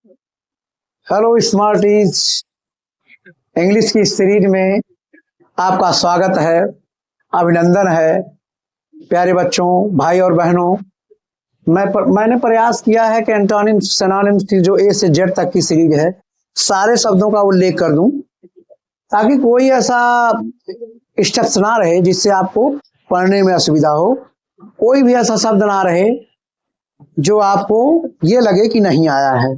Hello Smarties, English की series में आपका स्वागत है, अभिनंदन है। प्यारे बच्चों, भाई और बहनों, मैंने प्रयास किया है कि एंटोनिम्स सिनोनिम्स की जो ए से जेड तक की सीरीज है, सारे शब्दों का उल्लेख कर दूं, ताकि कोई ऐसा स्टेप्स ना रहे जिससे आपको पढ़ने में असुविधा हो। कोई भी ऐसा शब्द ना रहे जो आपको ये लगे कि नहीं आया है।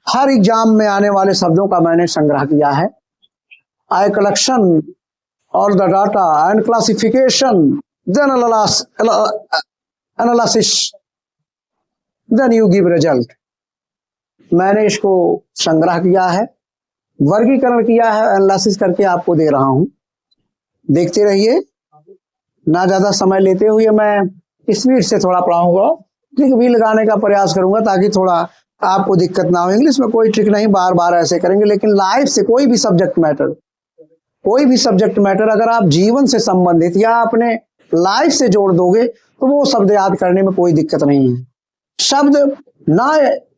हर एग्जाम में आने वाले शब्दों का मैंने संग्रह किया है। आई collection all the data and classification, then analysis, then you give result। मैंने इसको संग्रह किया है, वर्गीकरण किया है, एनालिसिस करके आपको दे रहा हूं। देखते रहिए। ना ज्यादा समय लेते हुए मैं स्पीड से थोड़ा पढ़ाऊंगा, ट्रिक भी लगाने का प्रयास करूंगा ताकि थोड़ा आपको दिक्कत ना हो। इंग्लिश में कोई ट्रिक नहीं, बार बार ऐसे करेंगे, लेकिन लाइफ से कोई भी सब्जेक्ट मैटर अगर आप जीवन से संबंधित या अपने लाइफ से जोड़ दोगे तो वो शब्द याद करने में कोई दिक्कत नहीं है। शब्द ना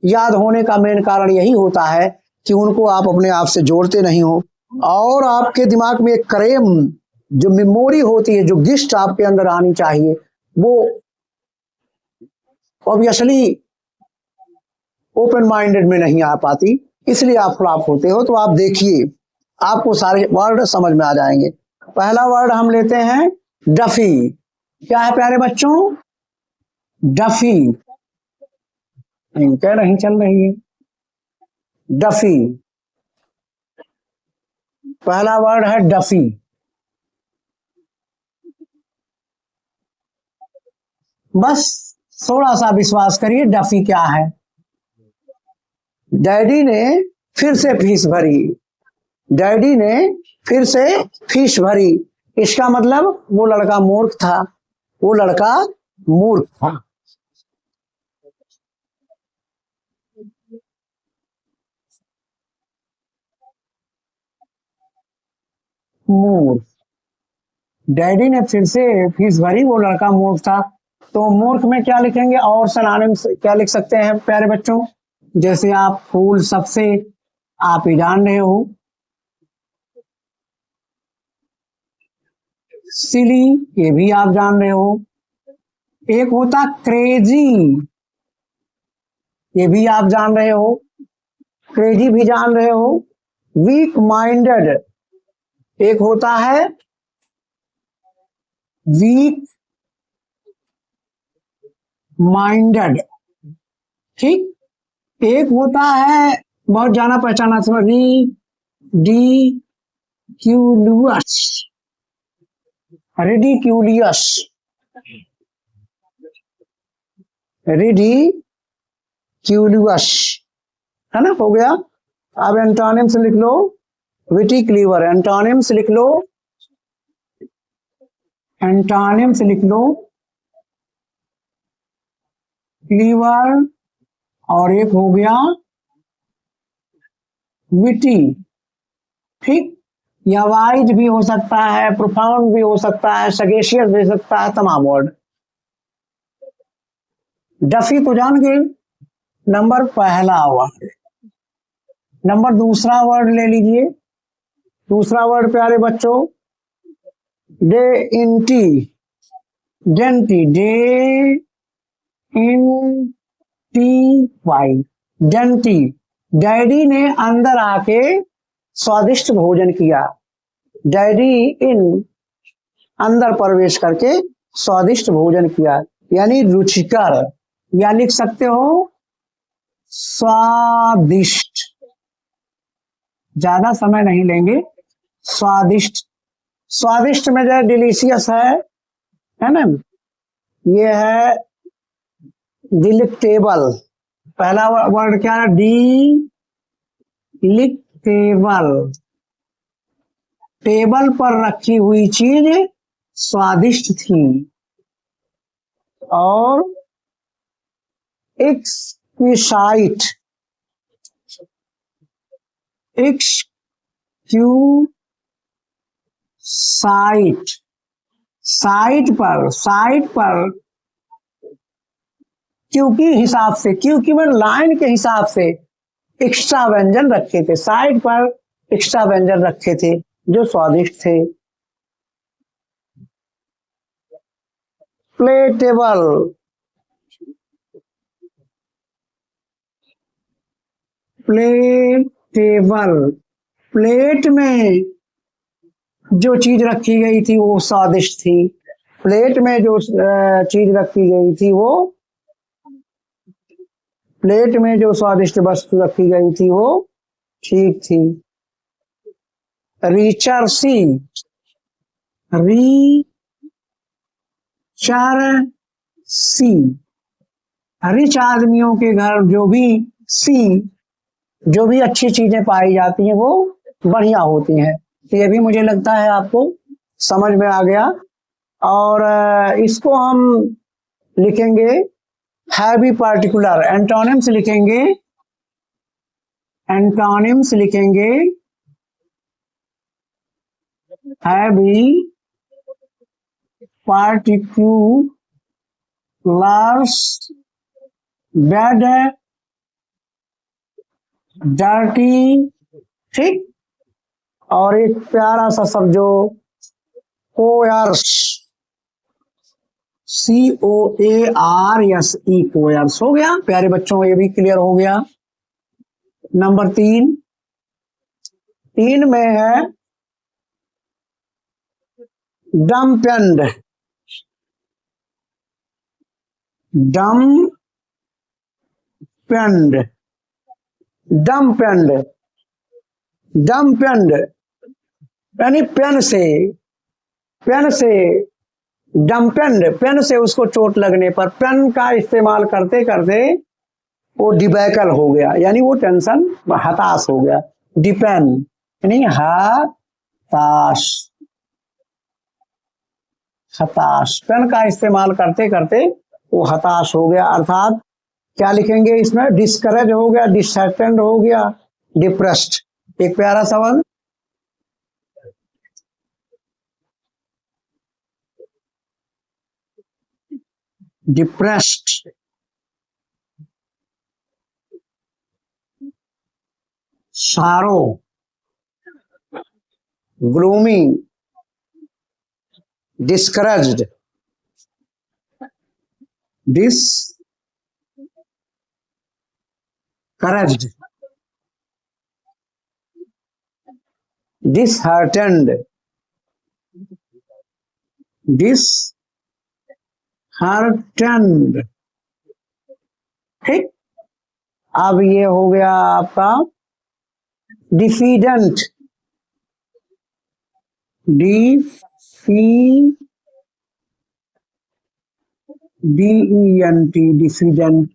याद होने का मेन कारण यही होता है कि उनको आप अपने आप से जोड़ते नहीं हो, और आपके दिमाग में एक क्रेम जो मेमोरी होती है, जो गिस्ट आपके अंदर आनी चाहिए, वो ऑब्वियसली ओपन माइंडेड में नहीं आ पाती, इसलिए आप फ्लॉप होते हो। तो आप देखिए, आपको सारे वर्ड समझ में आ जाएंगे। पहला वर्ड हम लेते हैं डफी। क्या है प्यारे बच्चों? डफी। क्या नहीं चल रही है? डफी। पहला वर्ड है डफी। बस थोड़ा सा विश्वास करिए, डफी क्या है। डैडी ने फिर से फीस भरी। डैडी ने फिर से फीस भरी। इसका मतलब वो लड़का मूर्ख था। वो लड़का मूर्ख था। मूर्ख। डैडी ने फिर से फीस भरी, वो लड़का मूर्ख था। तो मूर्ख में क्या लिखेंगे? और सिनोनिम्स क्या लिख सकते हैं प्यारे बच्चों? जैसे आप फूल सबसे आप ही जान रहे हो। सिली, ये भी आप जान रहे हो। एक होता क्रेजी, ये भी आप जान रहे हो। क्रेजी भी जान रहे हो। वीक माइंडेड, एक होता है वीक माइंडेड, ठीक। एक होता है बहुत जाना पहचाना था, डी क्यूलियस। रिडिक्यूलियस, रिडिक्यूलियस, है ना? हो गया। अब एंटोनिम्स लिख लो। Witty cleaver. एंटोनिम्स लिख लो। एंटोनिम्स लिख लो। क्लीवर, और एक हो गया विटी, ठीक। या वाइज भी हो सकता है, प्रोफाउंड भी हो सकता है, सगेशियस भी हो सकता है, तमाम वर्ड। डफी तो जान गए, नंबर पहला वर्ड। नंबर दूसरा वर्ड ले लीजिए। दूसरा वर्ड प्यारे बच्चों, dainty. Dainty, D I N T Y, dainty. Daddy ने अंदर आके स्वादिष्ट भोजन किया। डैडी इन, अंदर प्रवेश करके स्वादिष्ट भोजन किया, यानी रुचिकर, या लिख सकते हो स्वादिष्ट। ज्यादा समय नहीं लेंगे। स्वादिष्ट। स्वादिष्ट में जो डिलीशियस है ना, ये है डिलिक्टेबल। पहला वर्ड क्या है? डिलिक्टेबल। टेबल पर रखी हुई चीज स्वादिष्ट थी। और एक्सक्यूसाइट, एक्सक्यूसाइट, साइट पर क्यों की हिसाब से, क्यों की मतलब लाइन के हिसाब से, एक्स्ट्रा व्यंजन रखे थे, साइड पर एक्स्ट्रा व्यंजन रखे थे जो स्वादिष्ट थे। प्लेटेबल, प्लेटेबल, प्लेट में जो चीज रखी गई थी वो स्वादिष्ट थी। प्लेट में जो चीज रखी गई थी वो, प्लेट में जो स्वादिष्ट वस्तु रखी गई थी वो ठीक थी। रिचर्सी, रिचर्सी, रिच आदमियों के घर जो भी सी, जो भी अच्छी चीजें पाई जाती हैं वो बढ़िया होती हैं। तो ये भी मुझे लगता है आपको समझ में आ गया। और इसको हम लिखेंगे हैवी पार्टिकुलर, एंटोनिम्स लिखेंगे, एंटोनिम्स लिखेंगे हैवी पार्टिकुलर्स, बैड, डर्टी, ठीक। और एक प्यारा सा शब्द जो कोयर्स, COARSE, कोयर्स हो गया। प्यारे बच्चों ये भी क्लियर हो गया। नंबर 3, 3 में है डम्पेंड, डम्पेंड, डम्पेंड, डम्पेंड यानी पेन से, पेन से डम्पेंड, पेन से उसको चोट लगने पर पेन का इस्तेमाल करते करते वो डिबैकल हो गया, यानी वो टेंशन हताश हो गया। डिपेंड यानी हताश, हताश, पेन का इस्तेमाल करते करते वो हताश हो गया। अर्थात क्या लिखेंगे इसमें, डिस्करेज हो गया, डिसहेर्टेंड हो गया, डिप्रेस्ड। एक प्यारा सवाल, डिप्रेस्ड, सारो, gloomy, discouraged, discouraged, disheartened, disheartened, ठीक। अब ये हो गया आपका डिफीडेंट, DENT, डिफीडेंट,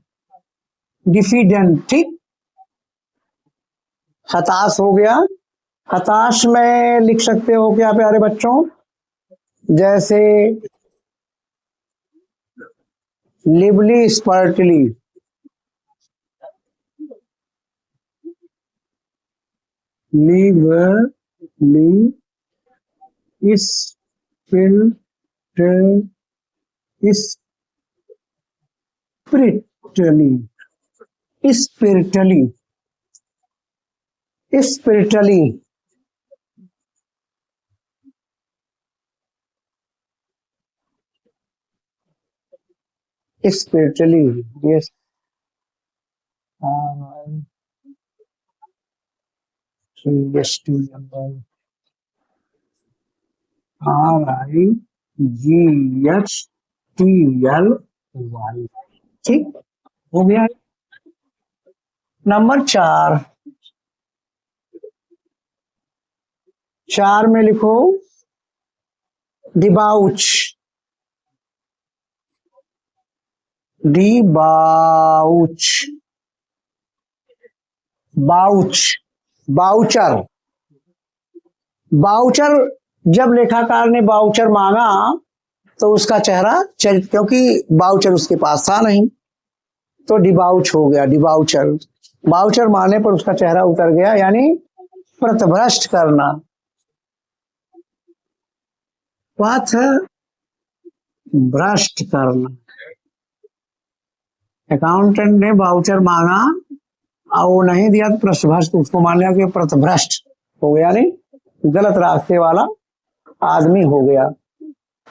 डिफीडेंट, ठीक। हताश हो गया। हताश में लिख सकते हो क्या प्यारे बच्चों, जैसे लिवली स्पर्टली, लिवली स्पिरिटली, स्पिरिटली, स्पिरिटली, स्पिरिटली, यस, RIGHTLY, ठीक हो गया। नंबर 4, 4 में लिखो डिबाउच, डिबाउच, बाउच, बाउचर, बाउचर। जब लेखाकार ने बाउचर मांगा तो उसका चेहरा क्योंकि बाउचर उसके पास था नहीं तो डिबाउच हो गया, डिबाउचर। बाउचर मारने पर उसका चेहरा उतर गया, यानी पथभ्रष्ट करना, पथ भ्रष्ट करना। अकाउंटेंट ने बाउचर मांगा वो नहीं दिया तो पृष्ठभ्रष्ट, उसको मान लिया कि पृथभ्रष्ट हो गया, नहीं गलत रास्ते वाला आदमी हो गया।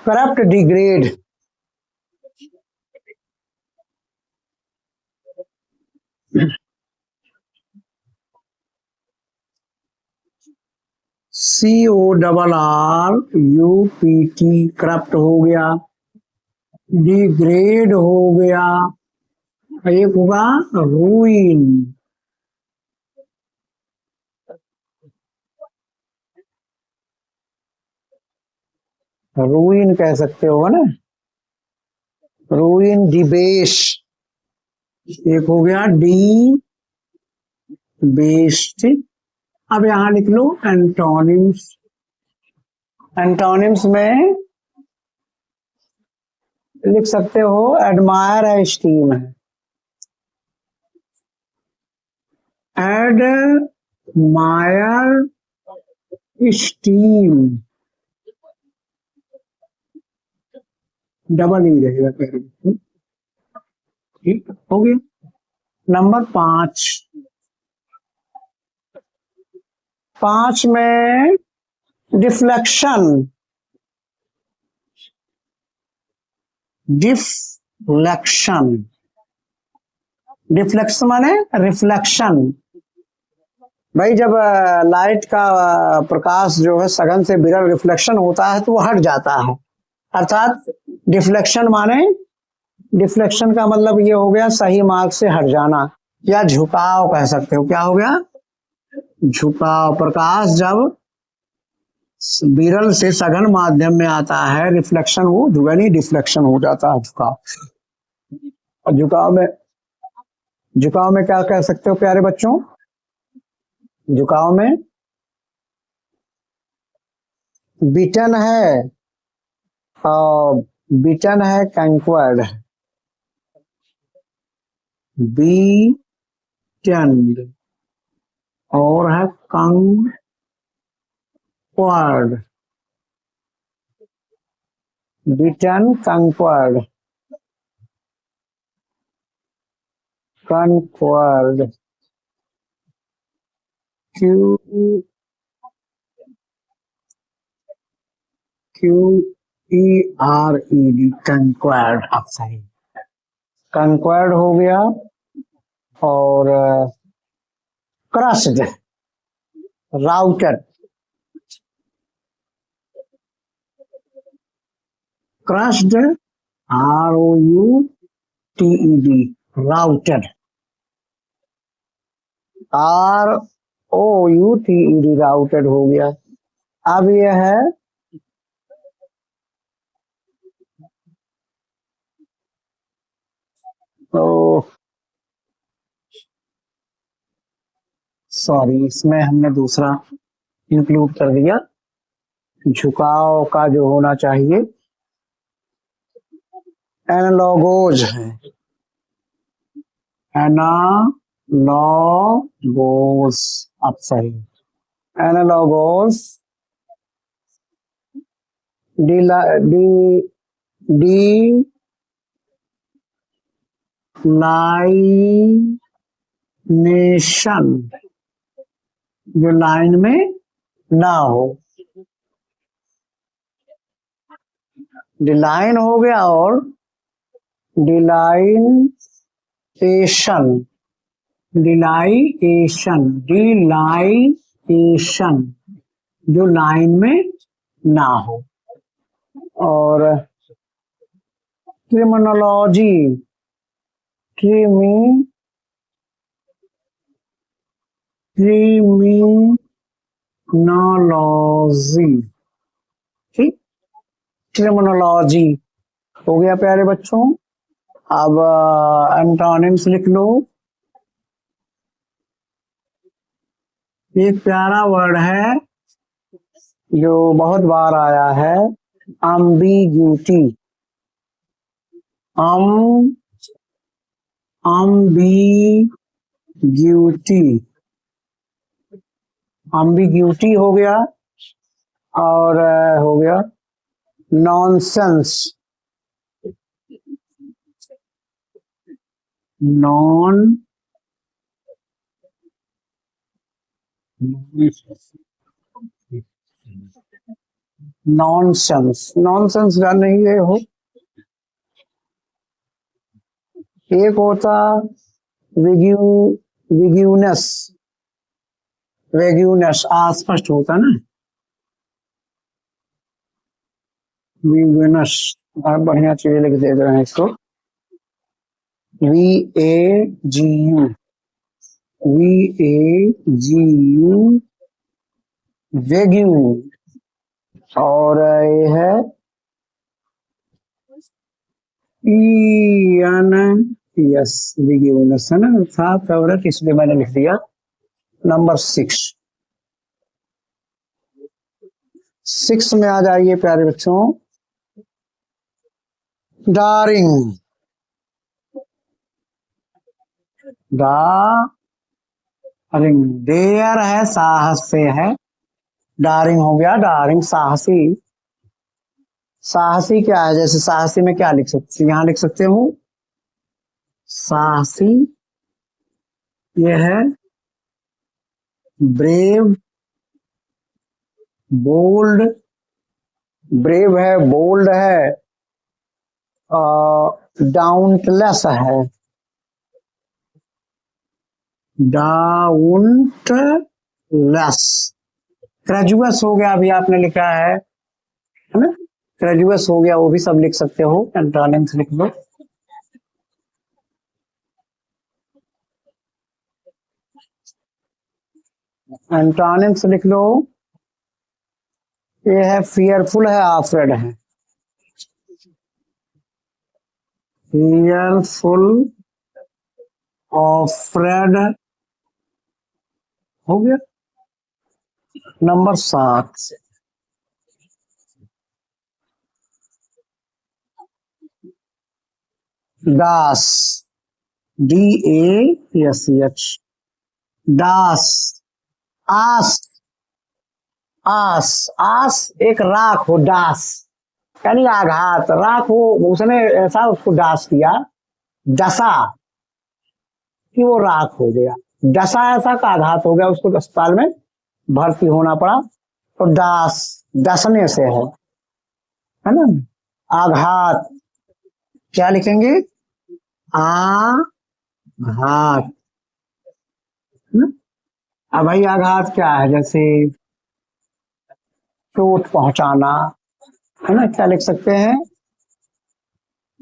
करप्ट, डिग्रेड, CORRUPT, करप्ट हो गया। डिग्रेड हो गया। एक होगा रूइन, रूइन कह सकते हो ना, रूइन, डिबेश, एक हो गया डी बेस्ड। अब यहां लिख लो एंटोनिम्स। एंटोनिम्स में लिख सकते हो एडमायर है, स्टीम है। एडमायर, स्टीम, डबल ही रहेगा पहले। ठीक हो गया। नंबर 5, 5 में डिफ्लेक्शन, डिफ्लेक्शन, डिफ्लेक्शन माने रिफ्लेक्शन। भाई जब लाइट का प्रकाश जो है सघन से विरल रिफ्लेक्शन होता है तो वो हट जाता है, अर्थात डिफ्लेक्शन माने, डिफ्लेक्शन का मतलब ये हो गया सही मार्ग से हट जाना, या झुकाव कह सकते हो। क्या हो गया? झुकाव। प्रकाश जब विरल से सघन माध्यम में आता है, रिफ्लेक्शन वो ध्वनि डिफ्लेक्शन हो जाता है, झुकाव। और झुकाव में क्या कह सकते हो प्यारे बच्चों? झुकाव में बीटन है, और बीटन है, कंक्वर्ड है। बीटन और है conquered, beaten, conquered, conquered, Q Q ERED, conquered. अब सही, कंक्वर्ड हो गया। और crossed, routed, crossed, ROUTED, routed, ROUTED, routed हो गया। अब यह है तो, सॉरी इसमें हमने दूसरा इंक्लूड कर दिया, झुकाव का जो होना चाहिए एनालॉगोज है, एनालॉगोज। अब सही, एनालॉगोज, डी डी डी लाइनेशन, जो लाइन में ना हो, डिलाइन हो गया। और डिलाइनेशन, डिलाइनेशन, डिलाइनेशन, जो लाइन में ना हो। और क्रिमिनोलॉजी, क्रिमिनोलॉजी, ठीक, क्रिमिनोलॉजी हो गया प्यारे बच्चों। अब एंटोनिम्स लिख लो। एक प्यारा वर्ड है जो बहुत बार आया है, अम्बिग्यूटी, अम्बिग्यूटी, अम्बिग्यूटी हो गया। और हो गया नॉनसेंस, नॉन नॉनसेंस, नॉनसेंस जान नहीं गए हो। एक होता विग्यू, विग्यूनस, वेग्यूनस अस्पष्ट होता ना, विग्यूनस। बहुत बढ़िया चीजें लिख दे रहे हैं इसको। VAGU, VAGU, वेग्यू। और ये है ईएन, यस विग्यूनस है ना, था फेवरेट इसलिए मैंने लिख दिया। नंबर 6, 6 में आ जाइए प्यारे बच्चों। डारिंग, डारिंग, डेयर है साहस से है, डारिंग हो गया, डारिंग साहसी। साहसी क्या है, जैसे साहसी में क्या लिख सकते, यहाँ लिख सकते हो साहसी, ये है ब्रेव, बोल्ड, ब्रेव है, बोल्ड है, डाउंटलेस है, डाउंटलेस। क्रेजुअस हो गया, अभी आपने लिखा है ना, क्रेजुअस हो गया, वो भी सब लिख सकते हो, एंटोनिम्स लिख दो। एंटोनिम्स लिख लो। ये है फियरफुल है, आफ्रेड है। फियरफुल, आफ्रेड हो गया। नंबर 7, दास, DASH, दास। आस, आस, आस एक राख हो, दास यानी आघात, राख हो, उसने ऐसा उसको दास किया, दशा कि वो राख हो गया, दशा ऐसा का आघात हो गया, उसको अस्पताल में भर्ती होना पड़ा। तो दास दसने से है ना, आघात। क्या लिखेंगे, आघात, है ना? अब भाई आघात क्या है, जैसे चोट पहुंचाना, है ना, क्या लिख सकते हैं,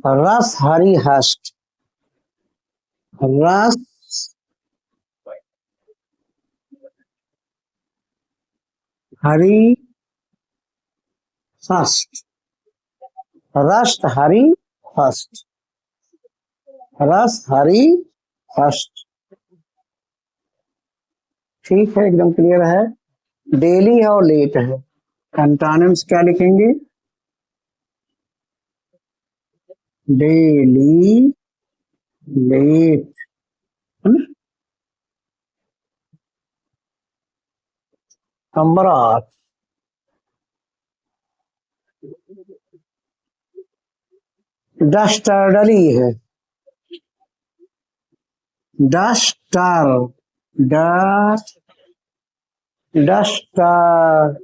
रस हरी हस्ट, रस हरी हस्ट, रस्ट हरी हस्ट, रस हरी हस्ट। ठीक है, एकदम क्लियर है। डेली है और लेट है, एंटोनिम्स क्या लिखेंगे, डेली, लेट, है ना। नंबर 8, डस्टर्डली है, डस्टर, डस्ट, डस्टर,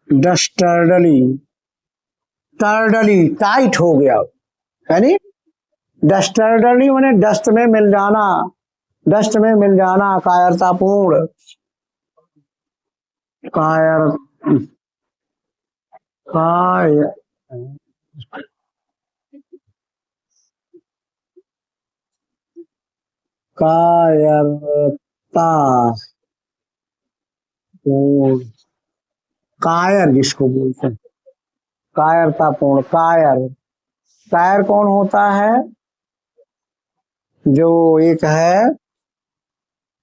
डस्टर्डली, टर्डली टाइट हो गया, यानी डस्टर्डली मैंने डस्ट में मिल जाना, डस्ट में मिल जाना, कायरतापूर्ण, कायर, काय, कायरता पूर्ण, कायर जिसको बोलते हैं, कायरतापूर्ण, कायर। कायर कौन होता है, जो एक है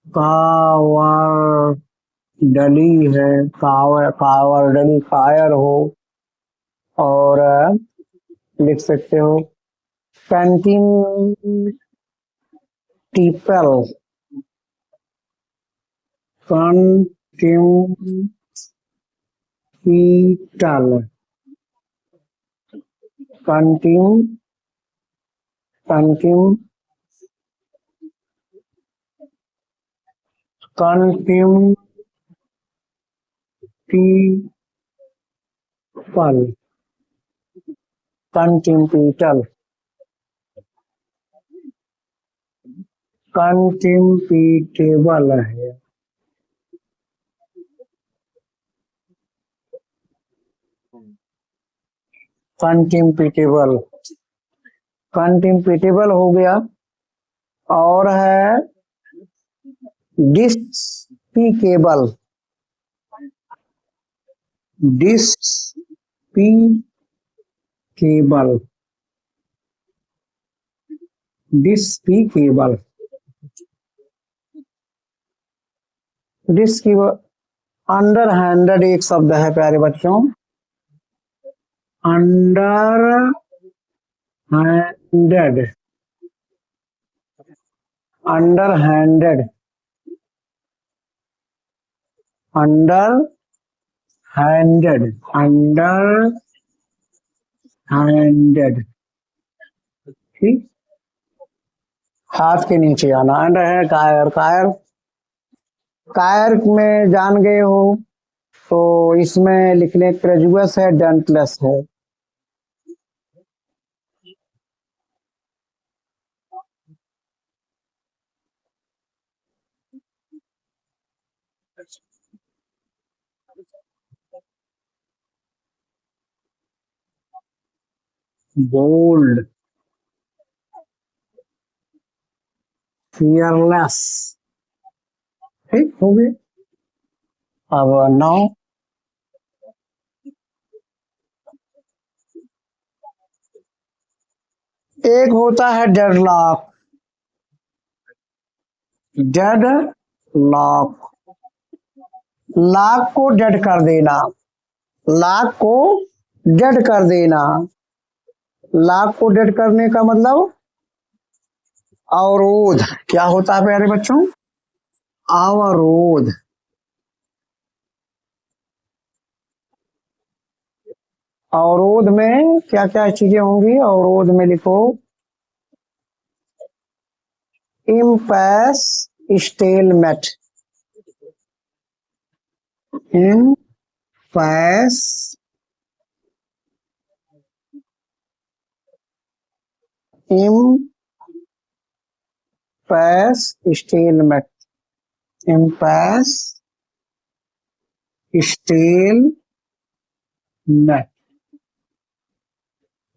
कावर डली है, कावर, कावर डली, कायर हो। और लिख सकते हो कंटिन्यूटिपल, कंटिन्यूटल, कंटिन्यू, कंटिन्यू, कंटिम्पिपल, कंटिम्पिटल, कंटिम्पिटेबल है। कंटिम्पिटेबल, कंटिम्पिटेबल हो गया। और है despicable, despicable, despicable, despicable. Under handed एक शब्द है प्यारे बच्चों, under handed, under handed, under handed, under handed, ठीक। हाथ के नीचे आना। अंडर है कायर, कायर, कायर में जान गए हो तो इसमें लिखने क्रेजुअस है, डेंटलेस है। बोल्ड, फियरलेस, ठीक हो गए। अब नौ, एक होता है डेडलॉक, डेड लॉक, लॉक को डेड कर देना, लॉक को डेड कर देना। लॉक को डेड करने का मतलब अवरोध, क्या होता है प्यारे बच्चों? अवरोध। अवरोध में क्या क्या चीजें होंगी? अवरोध में लिखो इम्पैस स्टेलमेट, इम्पैस इम्पैस स्टेलमेट, इम्पैस स्टेलमेट,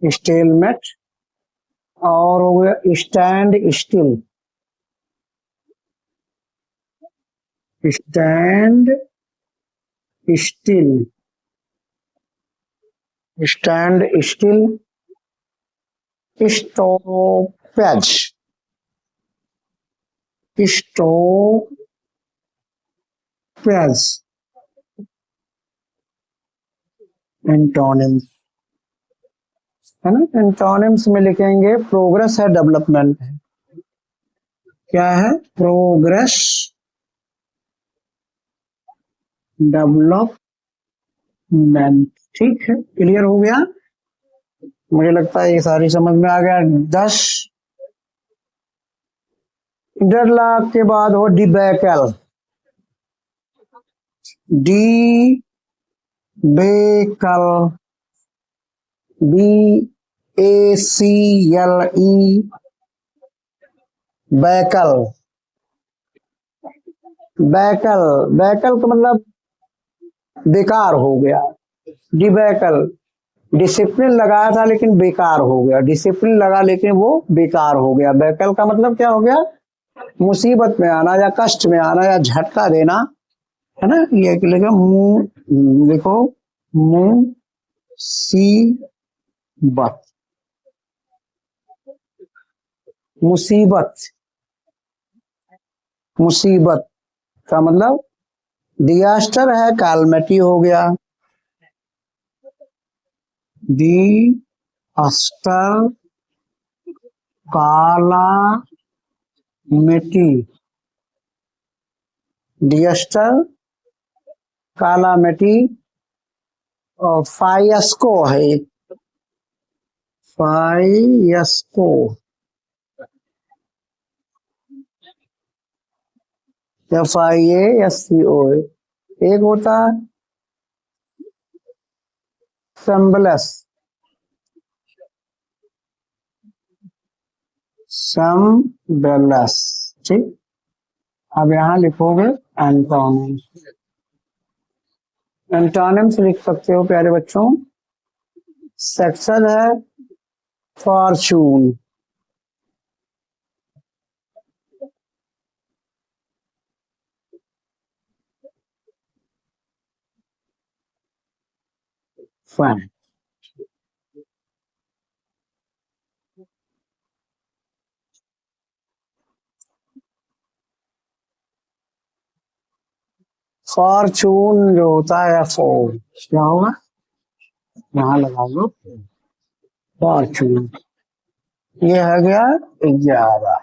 स्टेलमेट। और हो गया stand still, stand still, stand still. Stoppage, stoppage. Antonyms है ना, एंटोनिम्स में लिखेंगे प्रोग्रेस है, डेवलपमेंट है। क्या है? प्रोग्रेस, डेवलपमेंट, ठीक है। क्लियर हो गया? मुझे लगता है ये सारी समझ में आ गया। 10, 1.5 लाख के बाद हो डिबेकल, डी बेकल, BACLE, बैकल, बैकल, बैकल का मतलब बेकार हो गया। डिबैकल, डिसिप्लिन लगाया था लेकिन बेकार हो गया, डिसिप्लिन लगा लेकिन वो बेकार हो गया। बैकल का मतलब क्या हो गया? मुसीबत में आना या कष्ट में आना या झटका देना, है ना। ये लिखो मुंह, लिखो मुसीबत, मुसीबत, मुसीबत का मतलब डिजास्टर है, कैलमिटी हो गया। Disaster, calamity, disaster, calamity. और फायस्को है एक, फायस्को, FIASCO। एक होता है शम्बलस, शम्बलस। ठीक, अब यहां लिखोगे एंटोनिम्स। एंटोनिम्स लिख सकते हो प्यारे बच्चों। सेक्शन है फॉर्चून। फाइन। फॉर्चून जो होता है FO, क्या होगा, यहां लगा लो फॉर्चून। ये है गया 11।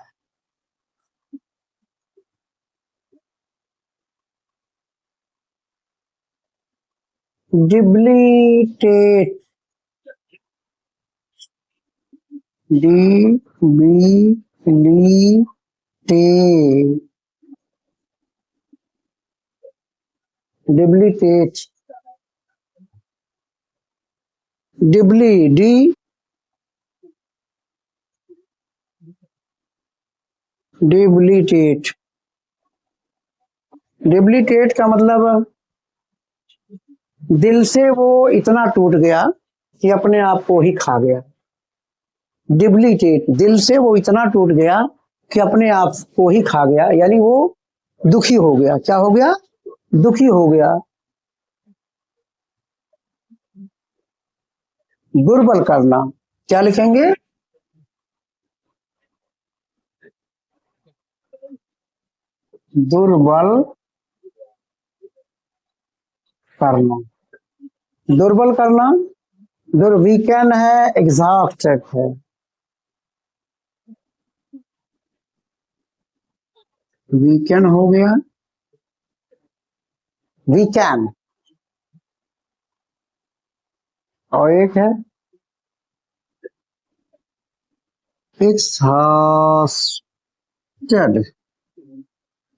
डिब्लीटेट, डिब्लीटे, डिब्लीटेट, डिब्ली डी डिब्लीटेट। डिब्लीटेट का मतलब दिल से वो इतना टूट गया कि अपने आप को ही खा गया। डिब्लीटेट, दिल से वो इतना टूट गया कि अपने आप को ही खा गया, यानी वो दुखी हो गया। क्या हो गया, दुखी हो गया। दुर्बल करना, क्या लिखेंगे, दुर्बल करना। दुर्बल करना, वीकन है, एग्जॉस्टेड है। वीकन हो गया, वीकन। और एक है एग्जॉस्टेड,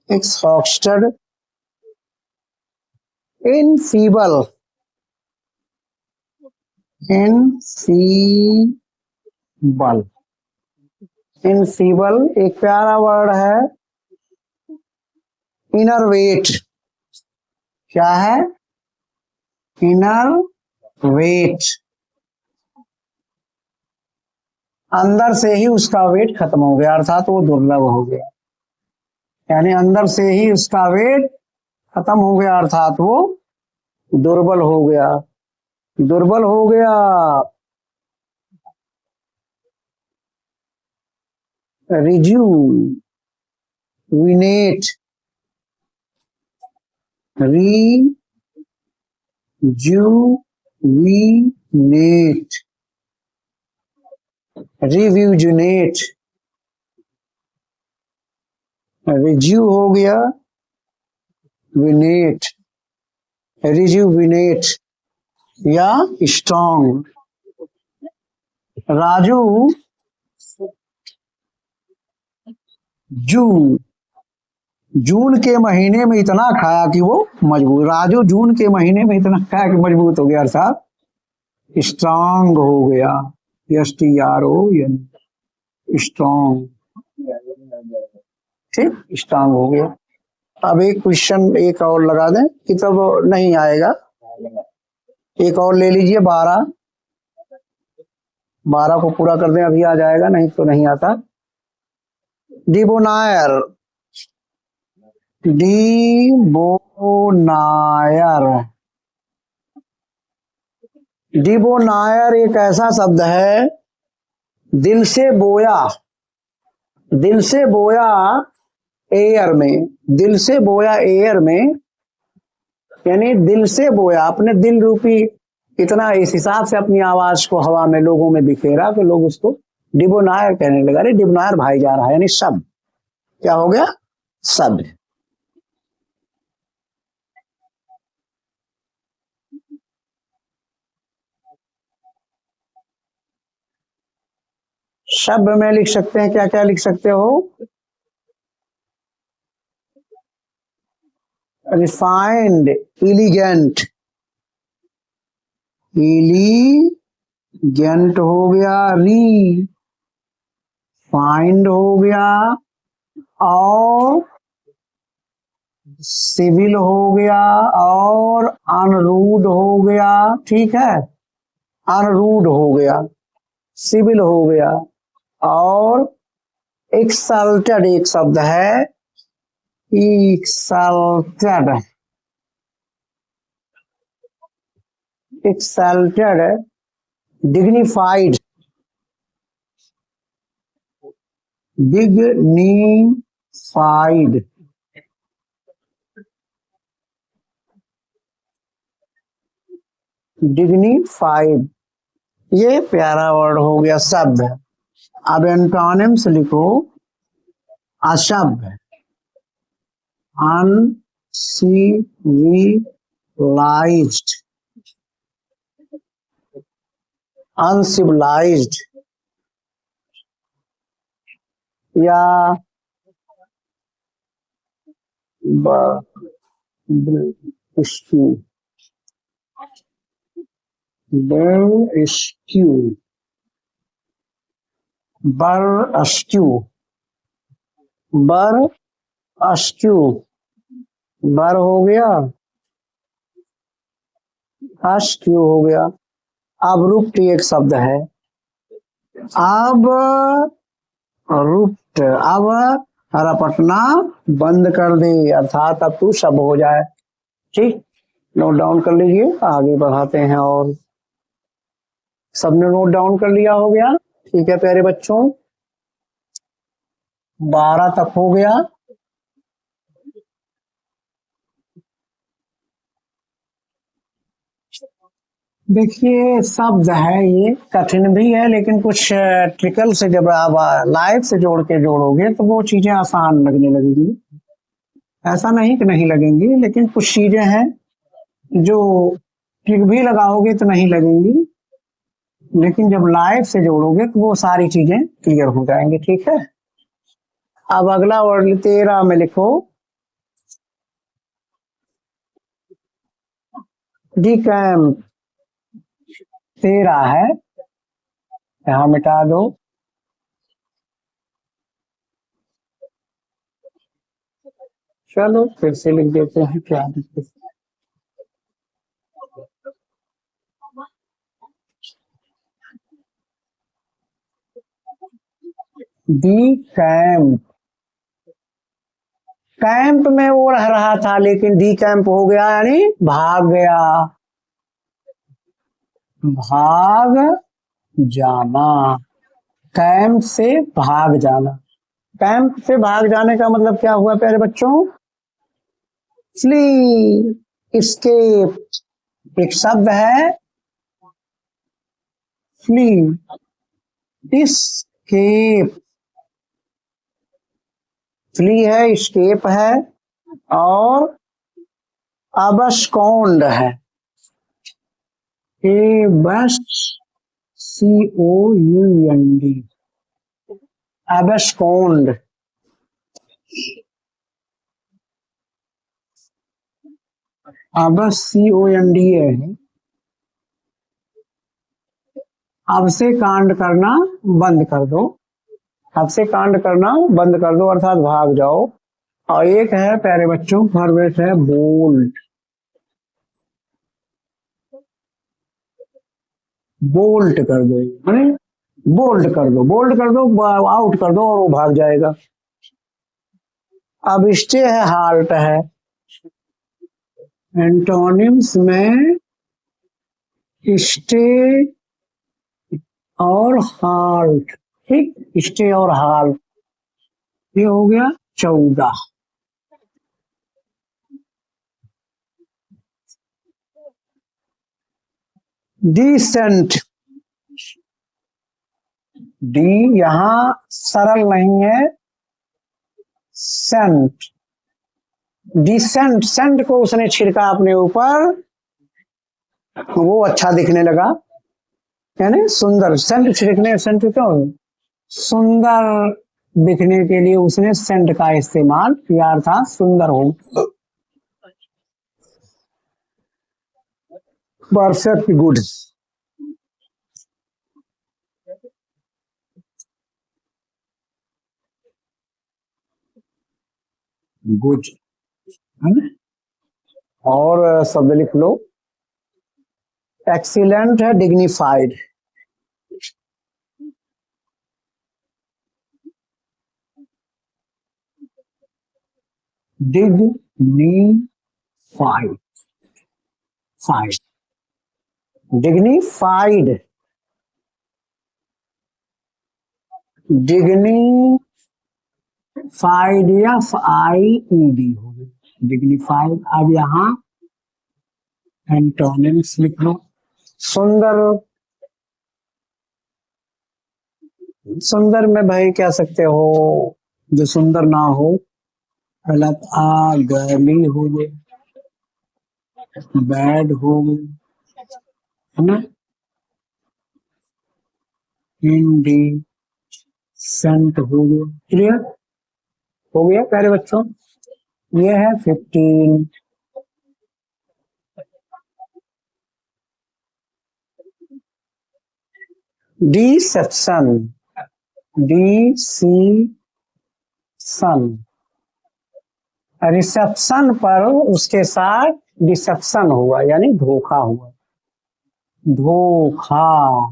एग्जॉस्टेड, इनफीबल, इनफीबल, इनफीबल। एक प्यारा वर्ड है इनर वेट। क्या है, इनर वेट। अंदर से ही उसका वेट खत्म हो गया, अर्थात वो दुर्लभ हो गया। यानी अंदर से ही उसका वेट खत्म हो गया, अर्थात वो दुर्बल हो गया, दुर्बल हो गया। Rejuvenate, rejuvenate, रिव्यूजिनेट। रिज्यू हो गया, विनेट, रिज्यूविनेट या स्ट्रॉन्ग। राजू जू, जून के महीने में इतना खाया कि वो मजबूत। राजू जून के महीने में इतना खाया कि मजबूत हो गया, अर्थात स्ट्रांग हो गया। STRON, strong. ठीक, स्ट्रांग हो गया। अब एक क्वेश्चन एक और लगा दें कि तब नहीं आएगा। एक और ले लीजिए, 12। 12 को पूरा कर दें, अभी आ जाएगा, नहीं तो नहीं आता। डिबोनायर, डिबोनायर, डिबोनायर एक ऐसा शब्द है, दिल से बोया, दिल से बोया एयर में, दिल से बोया एयर में, यानी दिल से बोया, अपने दिल रूपी इतना इस हिसाब से अपनी आवाज को हवा में लोगों में बिखेरा कि लोग उसको डिबोनायर कहने लगा। अरे डिबोनायर भाई जा रहा है, यानी शब्द। क्या हो गया, शब्द। शब्द में लिख सकते हैं, क्या क्या लिख सकते हो, रिफाइंड, इलिगेंट, इलिगेंट हो गया, फाइंड हो गया, और सिविल हो गया, और अनरूड हो गया। ठीक है, अनरूड हो गया, सिविल हो गया, और एक्सल्टेड एक शब्द है, exalted, exalted, dignified, dignified, dignified, ये प्यारा वर्ड हो गया, शब्द। अब एंटोनिम्स लिखो। अशब्द, अनसिविलाइज्ड, अनसिविलाइज्ड, या बर्स्क्यू, बर्स्क्यू, बर्स्क्यू, बर्स्क्यू, बर हो गया, अस्क्यू हो गया। अब रुप्ट एक शब्द है, अब रुप्ट, अब रपटना बंद कर दे, अर्थात अब तू सब हो जाए। ठीक, नोट डाउन कर लीजिए, आगे बढ़ाते हैं। और सबने नोट डाउन कर लिया हो गया? ठीक है प्यारे बच्चों, 12 तक हो गया। देखिए शब्द है, ये कठिन भी है, लेकिन कुछ ट्रिकल से जब आप लाइफ से जोड़ के जोड़ोगे तो वो चीजें आसान लगने लगेंगी। ऐसा नहीं कि नहीं लगेंगी, लेकिन कुछ चीजें हैं जो ट्रिक भी लगाओगे तो नहीं लगेंगी, लेकिन जब लाइफ से जोड़ोगे तो वो सारी चीजें क्लियर हो जाएंगी। ठीक है, अब अगला वर्ड 13 में लिखो, डिकैम्प। 13 है, यहां मिटा दो। चलो फिर से लिख देते हैं, क्या दिक्कत। डी कैंप, कैंप में वो रह रहा था, लेकिन डी कैंप हो गया, यानी भाग गया, भाग जाना, कैंप से भाग जाना। कैंप से भाग जाने का मतलब क्या हुआ प्यारे बच्चों? फ्ली, एस्केप एक शब्द है, फ्ली, एस्केप, फ्ली है, एस्केप है, और अबस्कॉन्ड है, ए बस COUND, अबस्कॉन्ड। अब COND है, अब से कांड करना बंद कर दो, अब से कांड करना बंद कर दो, अर्थात भाग जाओ। और एक है प्यारे बच्चों, फॉरवर्ड है बोल्ड, बोल्ट कर दो, माने बोल्ड कर दो, बोल्ड कर दो, आउट कर दो, और वो भाग जाएगा। अब स्टे है, हाल्ट है। एंटोनिम्स में स्टे और हाल्ट, ठीक, स्टे और हाल्ट, ये हो गया 14। डिसेंट, डी यहां सरल नहीं है, सेंट, डिसेंट, सेंट को उसने छिड़का अपने ऊपर, वो अच्छा दिखने लगा, यानी सुंदर, सेंट छिड़कने, सेंट क्यों, सुंदर दिखने के लिए उसने सेंट का इस्तेमाल किया, अर्थात सुंदर हो। Perfect good. गुड है ना? और शब्द लिख लो। एक्सीलेंट है dignified. Dignified. FIDE. Dignified. Dignified या FIED हो गई डिग्निफाइड। अब यहाँ एंटोनिम्स लिख लो। सुंदर। सुंदर में भाई कह सकते हो जो सुंदर ना हो। गलत गली हो गई, बैड हो गई, है ना? इंडिसेंट हो गया। क्लियर हो गया प्यारे बच्चों? ये है 15। डिसेप्शन। डिसीशन। रिसेप्शन पर उसके साथ डिसेप्शन हुआ यानी धोखा हुआ। धोखा।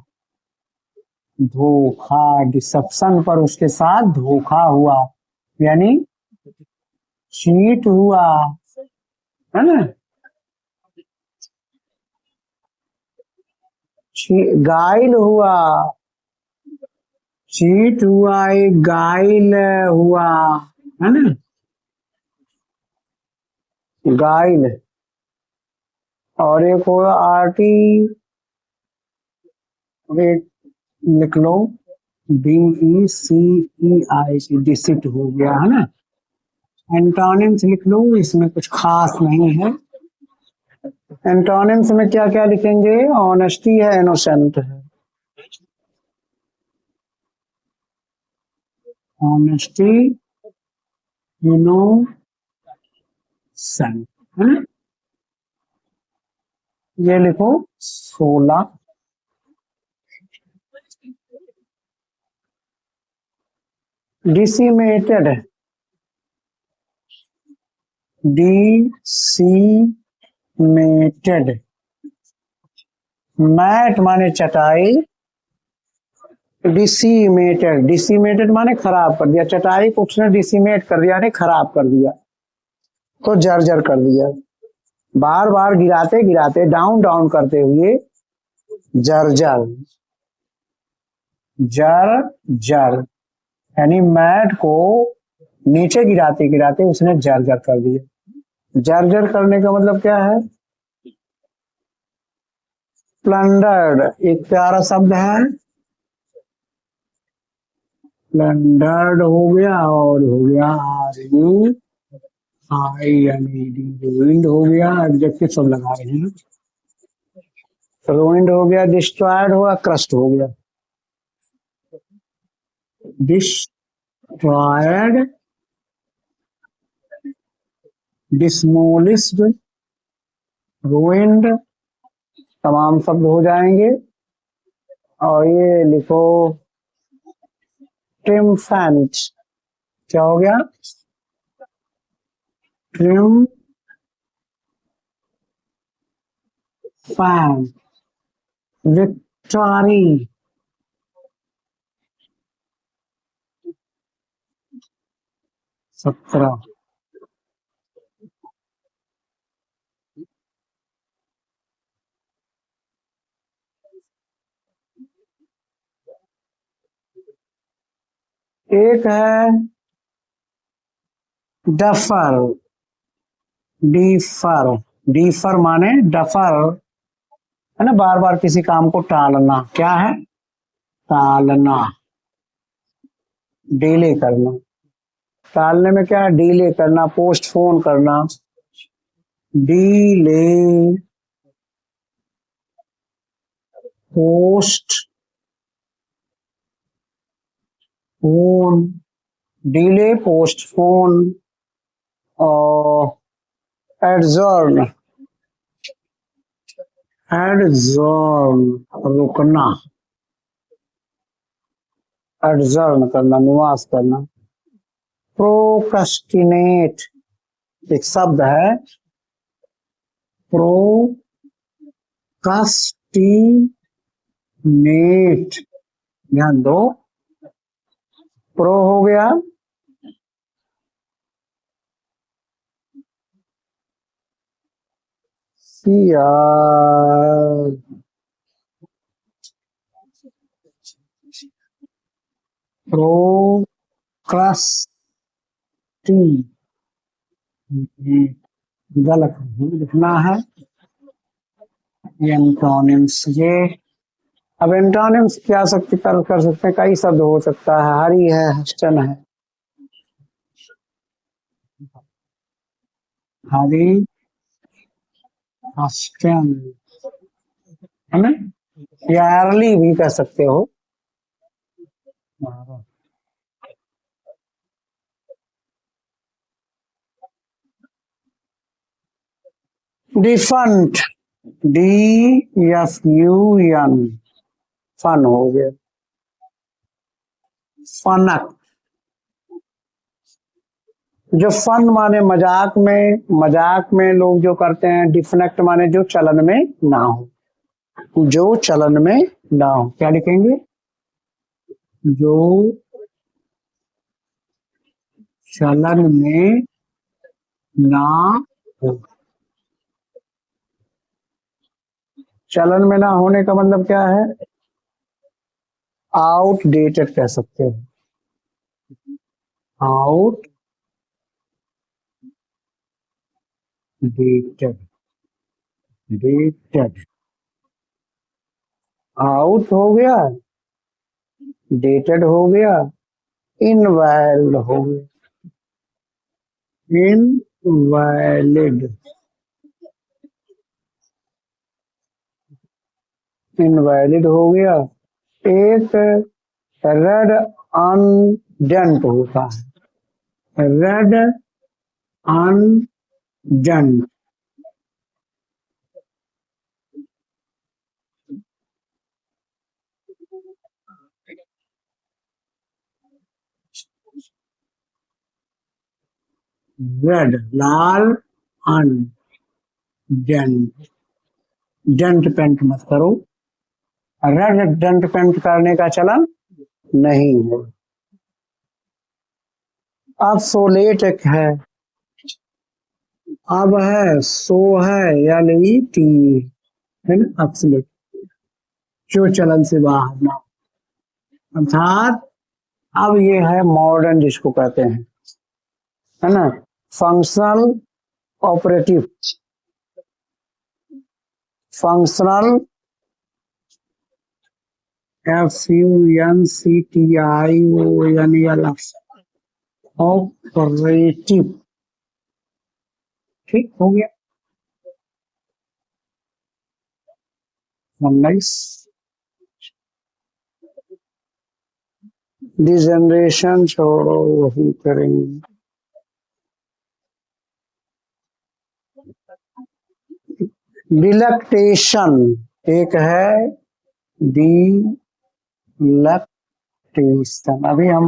धोखा। डिसेप्शन पर उसके साथ धोखा हुआ यानी चीट हुआ, है ना? गाइल हुआ। चीट हुआ, एक गाइल हुआ, है ना? गाइल। और एक होगा लिख लो। DECEIT डिसिट हो गया, है ना? एंटोनिम्स लिख लो, इसमें कुछ खास नहीं है। एंटोनिम्स में क्या क्या लिखेंगे? ऑनेस्टी है, इनोसेंट है। ऑनेस्टी, इनोसेंट, है ना? ये लिखो 16। डिसीमेटेड। डिसीमेटेड। मैट माने चटाई। डिसीमेटेड। डिसीमेटेड माने खराब कर दिया। चटाई को उसने डिसीमेट कर दिया, यानी खराब कर दिया, तो जर्जर कर दिया। बार बार गिराते गिराते डाउन डाउन करते हुए जर्जर। जर्जर यानी मैट को नीचे गिराते गिराते उसने जर्जर कर दिया। जर्जर करने का मतलब क्या है? प्लंडर्ड एक प्यारा शब्द है। प्लंडर्ड हो गया और हो गया RUINED हो गया। एडजेक्टिव सब लगा रहे हैं। रुइंड हो गया, डिस्ट्रॉयड हुआ, क्रस्ट हो गया। डिस्ट्रॉयड, डिस्मोलिश्ड, रुइंड तमाम शब्द हो जाएंगे। और ये लिखो ट्रिम्फेंट। क्या हो गया? ट्रिम्फेंट। 17। एक है डफर। डीफर। डीफर माने डफर, है ना? बार बार किसी काम को टालना। क्या है? टालना, डिले करना। टालने में क्या है? डिले करना, पोस्टपोन करना। Delay, post phone. Delay, postpone और एडजर्न। एडजॉर्न, रुकना, एडजॉर्न करना, निवास करना। प्रोक्रस्टिनेट एक शब्द है, प्रोकास्टिनेट, ध्यान दो। प्रो हो गया, प्रोक्रस्टी, गलत नहीं लिखना है। ये एंटोनिम्स, ये अब एंटोनिम्स क्या सकते कर सकते हैं, कई शब्द हो सकता है, हरी है, हस्टन है, हरी हस्टन है ना, या अर्ली भी कह सकते हो। डिफंट, DFUN, फन हो गया। फनक, जो फन माने मजाक में लोग जो करते हैं। डिफनेक्ट माने जो चलन में ना हो, जो चलन में ना हो, क्या लिखेंगे, जो चलन में ना हो। चलन में ना होने का मतलब क्या है, आउटडेटेड कह सकते हैं, आउटडेटेड, डेटेड, आउट हो गया, डेटेड हो गया, इनवैलिड हो गया, इनवैलिड, इनवैलिड हो गया। एक रेड अनडेंट होता है, रेड अनडेंट, रेड लाल, अनडेंट, डेंट पेंट मत करो, रेड डेंट पेंट करने का चलन नहीं है। अब सोलेट एक अब है, सो है, LET है ना, अब्सोल्यूट, जो चलन से बाहर ना हो। अर्थात अब ये है मॉडर्न जिसको कहते हैं, है ना, functional operative, functional, FUNCTIONAL, operative, ठीक हो गया। 19 डिजनरेशन छोड़ो, वही करेंगे। डिलेक्टेशन एक है, डिलेक्टेशन, अभी हम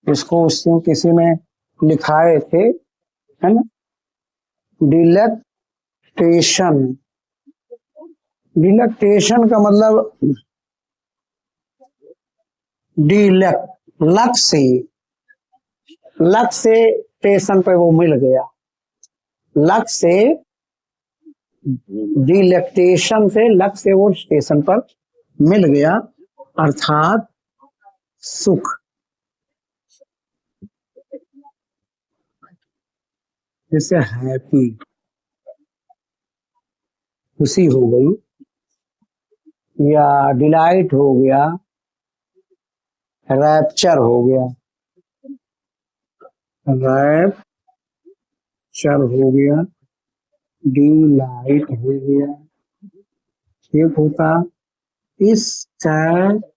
इसको उसमें किसी में लिखाए थे, है ना, डिलेक्टेशन, डिलेक्टेशन का मतलब डिलेक्ट, लक से स्टेशन पे वो मिल गया, लक से, डिलेक्टेशन से, लक से वो स्टेशन पर मिल गया, अर्थात सुख, जैसे हैप्पी, खुशी हो गई, या डिलाइट हो गया, रैप्चर हो गया, रैप्चर हो गया, डिलाइट हो गया, एक होता स्टैटेशन,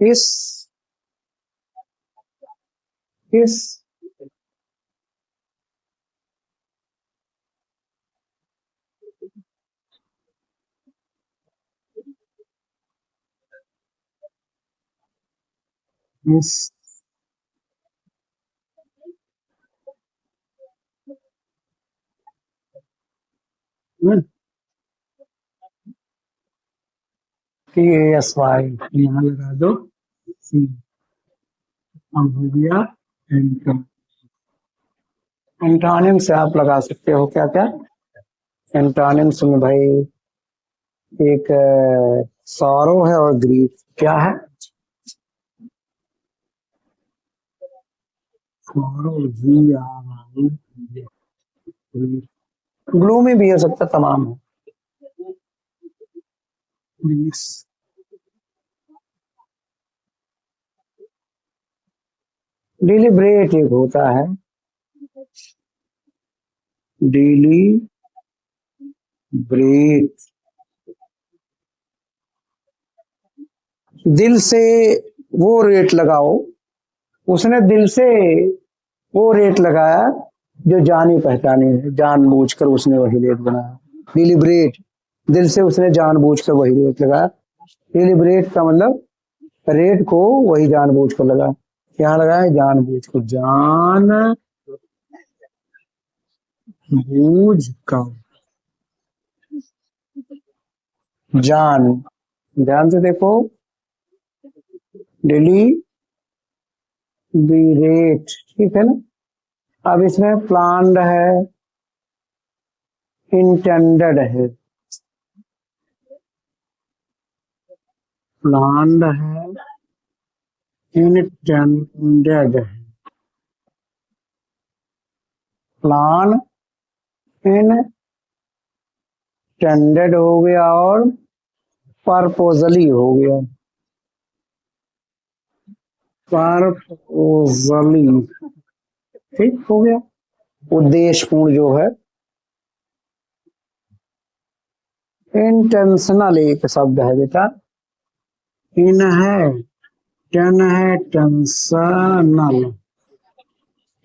इस इस Yes. PASY यहाँ लगा दो। अब हो गया एंटोनिम। एंटोनिम से आप लगा सकते हो क्या क्या। एंटोनिम्स में भाई एक सॉरो है और ग्रीफ। क्या है? सॉरो ग्लूमी भी हो सकता, तमाम है। डिलिब्रेट एक होता है। डिलिब्रेट दिल से वो रेट लगाओ। उसने दिल से वो रेट लगाया जो जानी पहचानी है, जानबूझकर उसने वही रेट बनाया। डिलिब्रेट दिल से उसने जानबूझकर वही रेट लगाया। डिलिब्रेट का मतलब रेट को वही जानबूझकर लगा। क्या लगाया? जानबूझकर। जान बूझ कर। जान ध्यान से देखो। डिलीबरेट, ठीक है ना। अब इसमें प्लान्ड है, इंटेंडेड है। प्लान्ड है, इंटेंडेड है। प्लान इंटेंडेड हो गया और परपोजली हो गया। परपोजली ठीक हो गया। उद्देश्यपूर्ण जो है। इंटेंशनल एक शब्द है बेटा। इन है, टेन है, टेंशनल,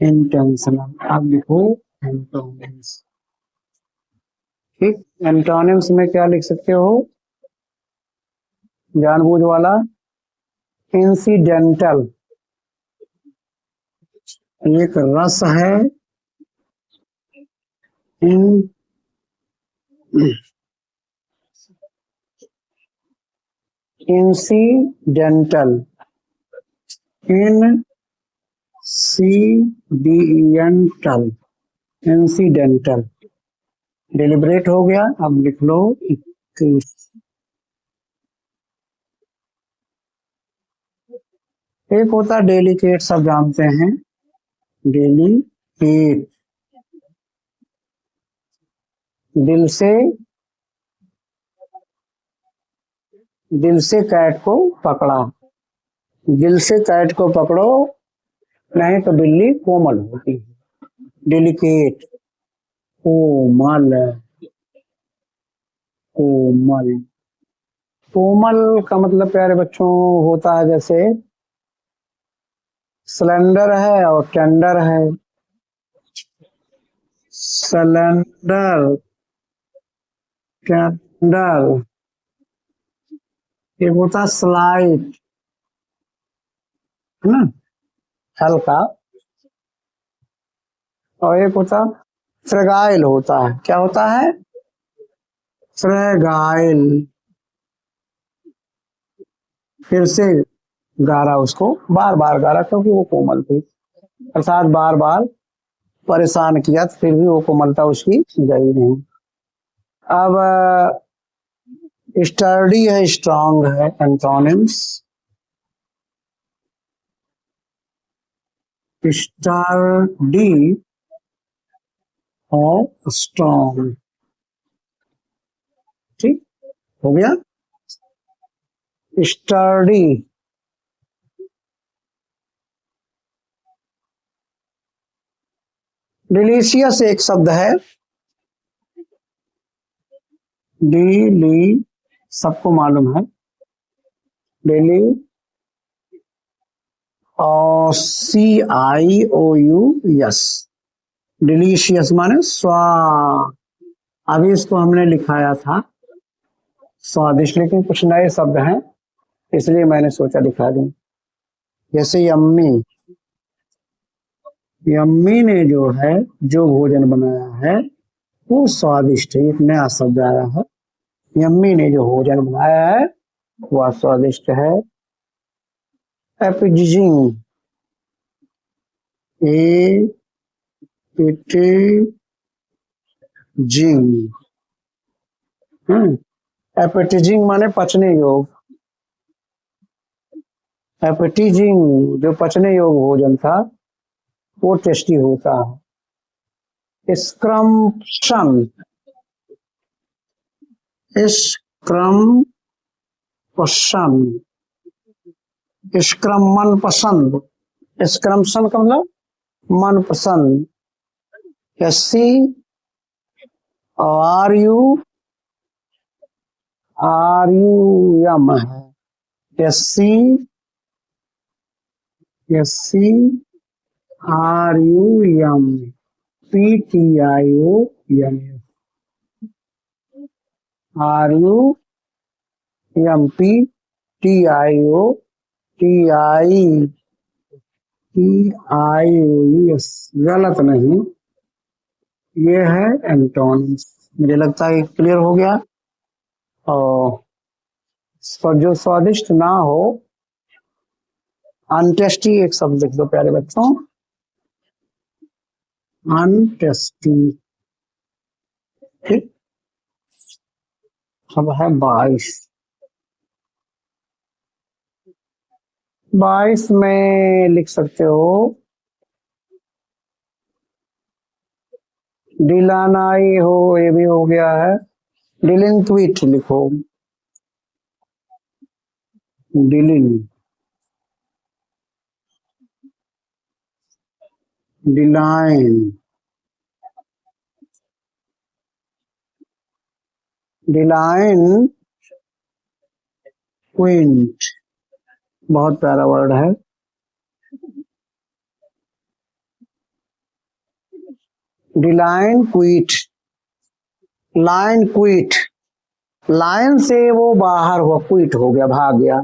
इंटेंशनल। आप लिखो एंटोनिम्स। ठीक। एंटोनिम्स में क्या लिख सकते हो? जानबूझ वाला इंसिडेंटल, एक रस है। इन इंसिडेंटल, इंसिडेंटल, इंसिडेंटल। डिलिब्रेट हो गया। अब लिख लो 21। एक होता डेलिकेट, सब जानते हैं। डेलिकेट दिल से, दिल से कैट को पकड़ा। दिल से कैट को पकड़ो, नहीं तो बिल्ली कोमल होती है। डेलिकेट कोमल, कोमल। कोमल का मतलब प्यारे बच्चों होता है जैसे सिलेंडर है और टेंडर है। Cylinder, tender. एक होता स्लाइड, है ना, हल्का। और एक होता फ्रेगाइल होता है। क्या होता है? फ्रेगाइल। फिर से गारा उसको, बार बार गारा, क्योंकि वो कोमल थी, अर्थात बार बार परेशान किया, फिर भी वो कोमलता उसकी गई नहीं। अब स्टर्डी है, स्ट्रांग है। एंटोनिम्स स्टर्डी और स्ट्रांग। ठीक हो गया। स्टर्डी डिलीशियस एक शब्द है। डिली सबको मालूम है। डेली और CIOUS, डिलीशियस माने स्वाद। अभी इसको हमने लिखाया था स्वादिष्ट, लेकिन कुछ नए शब्द हैं, इसलिए मैंने सोचा दिखा दूं। जैसे यम्मी, यम्मी ने जो है जो भोजन बनाया है वो स्वादिष्ट है। एक नया शब्द आया है, यम्मी ने जो भोजन बनाया है वह स्वादिष्ट है। एपिजिंग, ए जिंग, एपेटिजिंग माने पचने योग, एपेटिजिंग जो पचने योग भोजन था वो टेस्टी होता है। स्क्रम्पशन, स्क्रम्पशन, स्क्रम मन पसंद, स्क्रम्पशन का मतलब मन पसंद। सी आर यू यम है, C R U M, P T I O M, R U M P T I O T I T I O yes, गलत नहीं, ये है एंटोनिम्स। मुझे लगता है क्लियर हो गया। और इस पर जो स्वादिष्ट ना हो, अनटेस्टी एक शब्द लिख दो प्यारे बच्चों, अनटेस्टी। ठीक, अब है 22। 22 में लिख सकते हो डिलानाई हो, ये भी हो गया है। डिलिंक्विट लिखो, डिलिन, डिलाइन, डिलाइन क्विंट, बहुत प्यारा वर्ड है। डिलाइन क्विट, लाइन क्विट, लाइन से वो बाहर हुआ, क्विट हो गया, भाग गया।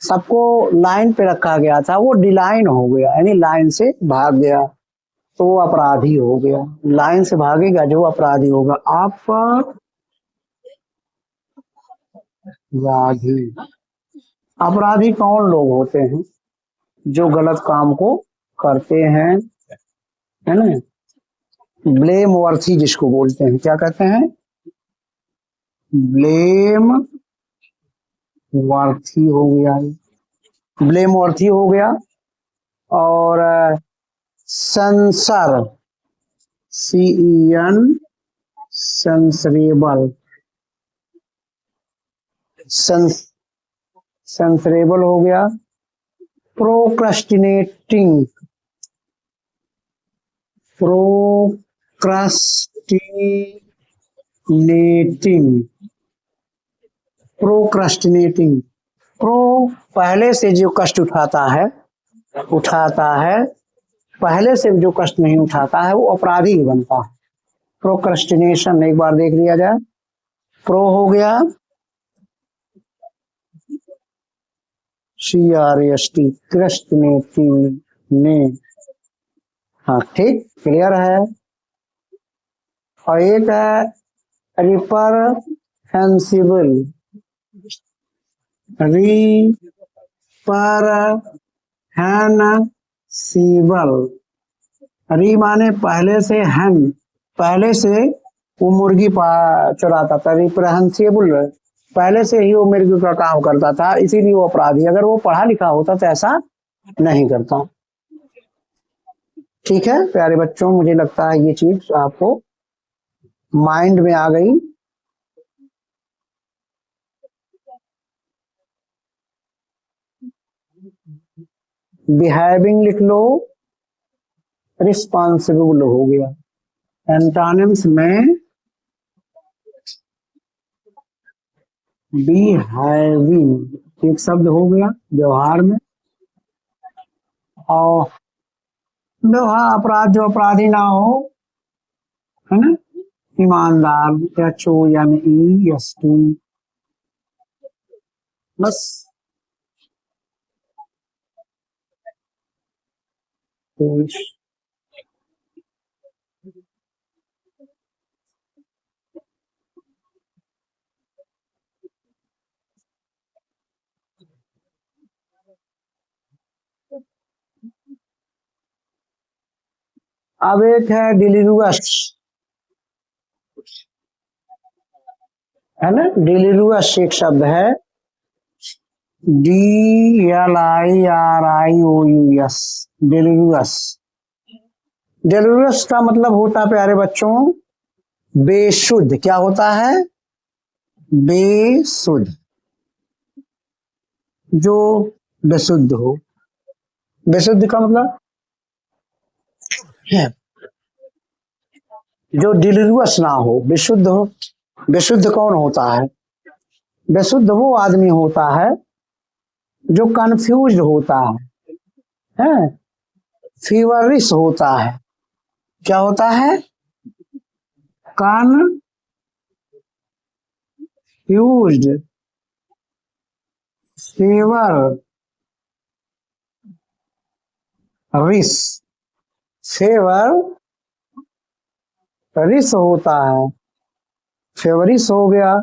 सबको लाइन पे रखा गया था, वो डिलाइन हो गया, यानी लाइन से भाग गया, तो वो अपराधी हो गया। लाइन से भागेगा जो अपराधी होगा। आपका अपराधी, अपराधी कौन लोग होते हैं? जो गलत काम को करते हैं, है ना। ब्लेम वर्थी जिसको बोलते हैं, क्या कहते हैं? ब्लेम वर्थी हो गया, ब्लेम वर्थी हो गया। और सेंसर, CEN, सेंसरेबल, सेंसरेबल हो गया। प्रोक्रस्टिनेटिंग, प्रोक्रस्टिनेटिंग, प्रोक्रस्टिनेटिंग, प्रो पहले से जो कष्ट उठाता है, पहले से जो कष्ट नहीं उठाता है वो अपराधी ही बनता है। प्रोक्रस्टिनेशन एक बार देख लिया जाए। प्रो हो गया CRST, क्रस्टिनेटिंग ने, हाँ ठीक, क्लियर है। और एक है रिपरहेंसिबल, रिपरहेंसिबल, री माने पहले से, हैन पहले से वो मुर्गी चुराता था, रिप्रहेंसिबल पहले से ही वो मुर्गी का काम करता था, इसीलिए वो अपराधी। अगर वो पढ़ा लिखा होता तो ऐसा नहीं करता। ठीक है प्यारे बच्चों, मुझे लगता है ये चीज आपको माइंड में आ गई। बिहेविंग लिख लो, रिस्पॉन्सिबल हो गया। एंटोनिम्स में बिहेविंग एक शब्द हो गया व्यवहार में, और व्यवहार अपराध जो अपराधी ना हो, है ना, ईमानदार, HONEST, बस अब एक है डिलीरुअस, है ना, डिलीरुअस एक शब्द है, DLIRIOUS, डिलीरुअस। डिलीरुअस का मतलब होता है प्यारे बच्चों बेशुद्ध। क्या होता है? बेशुद्ध, जो बेशुद्ध हो। बेशुद्ध का मतलब है जो डिलीरुअस ना हो, विशुद्ध हो। विशुद्ध कौन होता है? विशुद्ध वो आदमी होता है जो कंफ्यूज होता है, फीवरिश होता है। क्या होता है? कंफ्यूज्ड, फीवर रिस, फेवर रिस होता है, फेवरिस हो गया,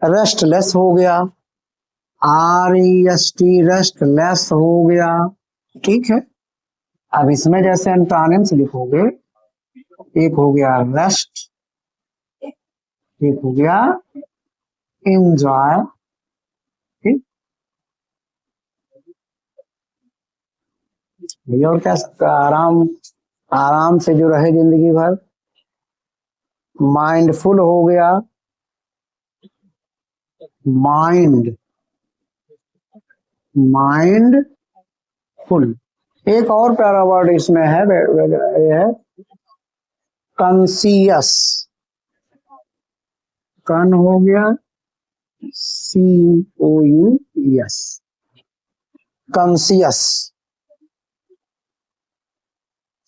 रेस्टलेस हो गया, REST रेस्टलेस हो गया। ठीक है। अब इसमें जैसे एंटोनिम्स लिखोगे, एक हो गया रेस्ट, एक हो गया एंजॉय। ठीक भैया, और क्या आराम, आराम से जो रहे जिंदगी भर। माइंडफुल हो गया, माइंड, माइंडफुल। एक और प्यारा वर्ड इसमें है, ये है कॉन्सियस। कन हो गया COUS, कॉन्सियस,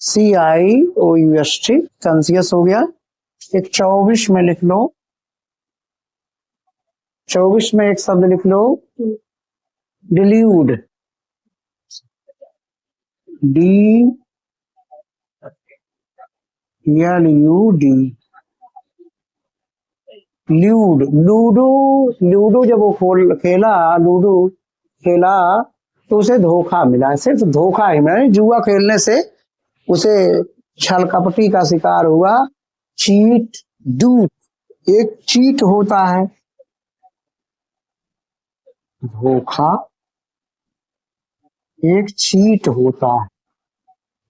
CIOUS। ठीक, कॉन्सियस हो गया। एक 24 में लिख लो, 24 में एक शब्द लिख लो, डिल्यूड, DLUD, ल्यूड, लूडो। लूडो जब वो खेला, लूडो खेला तो उसे धोखा मिला, सिर्फ धोखा ही मिला, जुआ खेलने से उसे छल कपटी का शिकार हुआ। चीट, डू, एक चीट होता है धोखा, एक चीट होता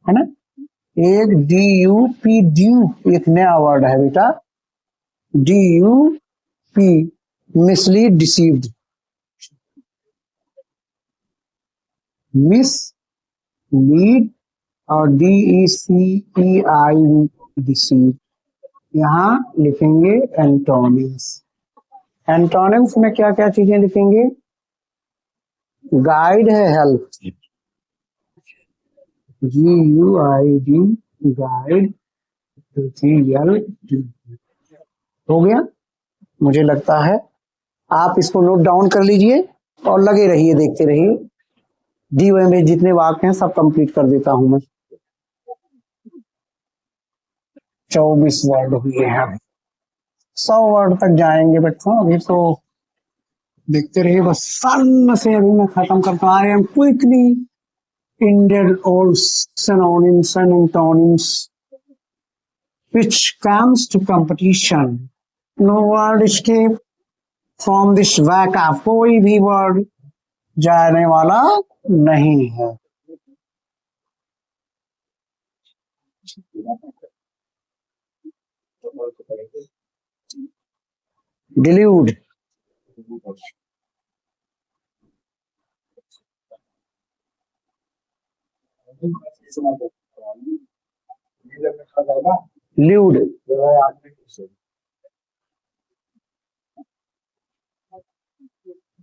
है ना। एक DUP, ड्यू, एक नया वर्ड है बेटा, DUP, mislead, deceived, miss lead, और DECEI, डिसीव। यहाँ लिखेंगे एंटोनिम्स। एंटोनिम्स में क्या क्या चीजें लिखेंगे? गाइड है हेल्प, GUID, गाइड, GL, हो गया। मुझे लगता है आप इसको नोट डाउन कर लीजिए और लगे रहिए, देखते रहिए। डी में जितने वाक्य हैं सब कंप्लीट कर देता हूं मैं। 24 वर्ड हुए हैं, 100 वर्ड तक जाएंगे बच्चों। अभी तो देखते रहिए, बस सन से अभी मैं खत्म करता हूँ। I am quickly ended all synonyms and antonyms which comes to competition. No word escape from this vacuum, कोई भी वर्ड जाने वाला नहीं है। डिल्यूड, ल्यूड,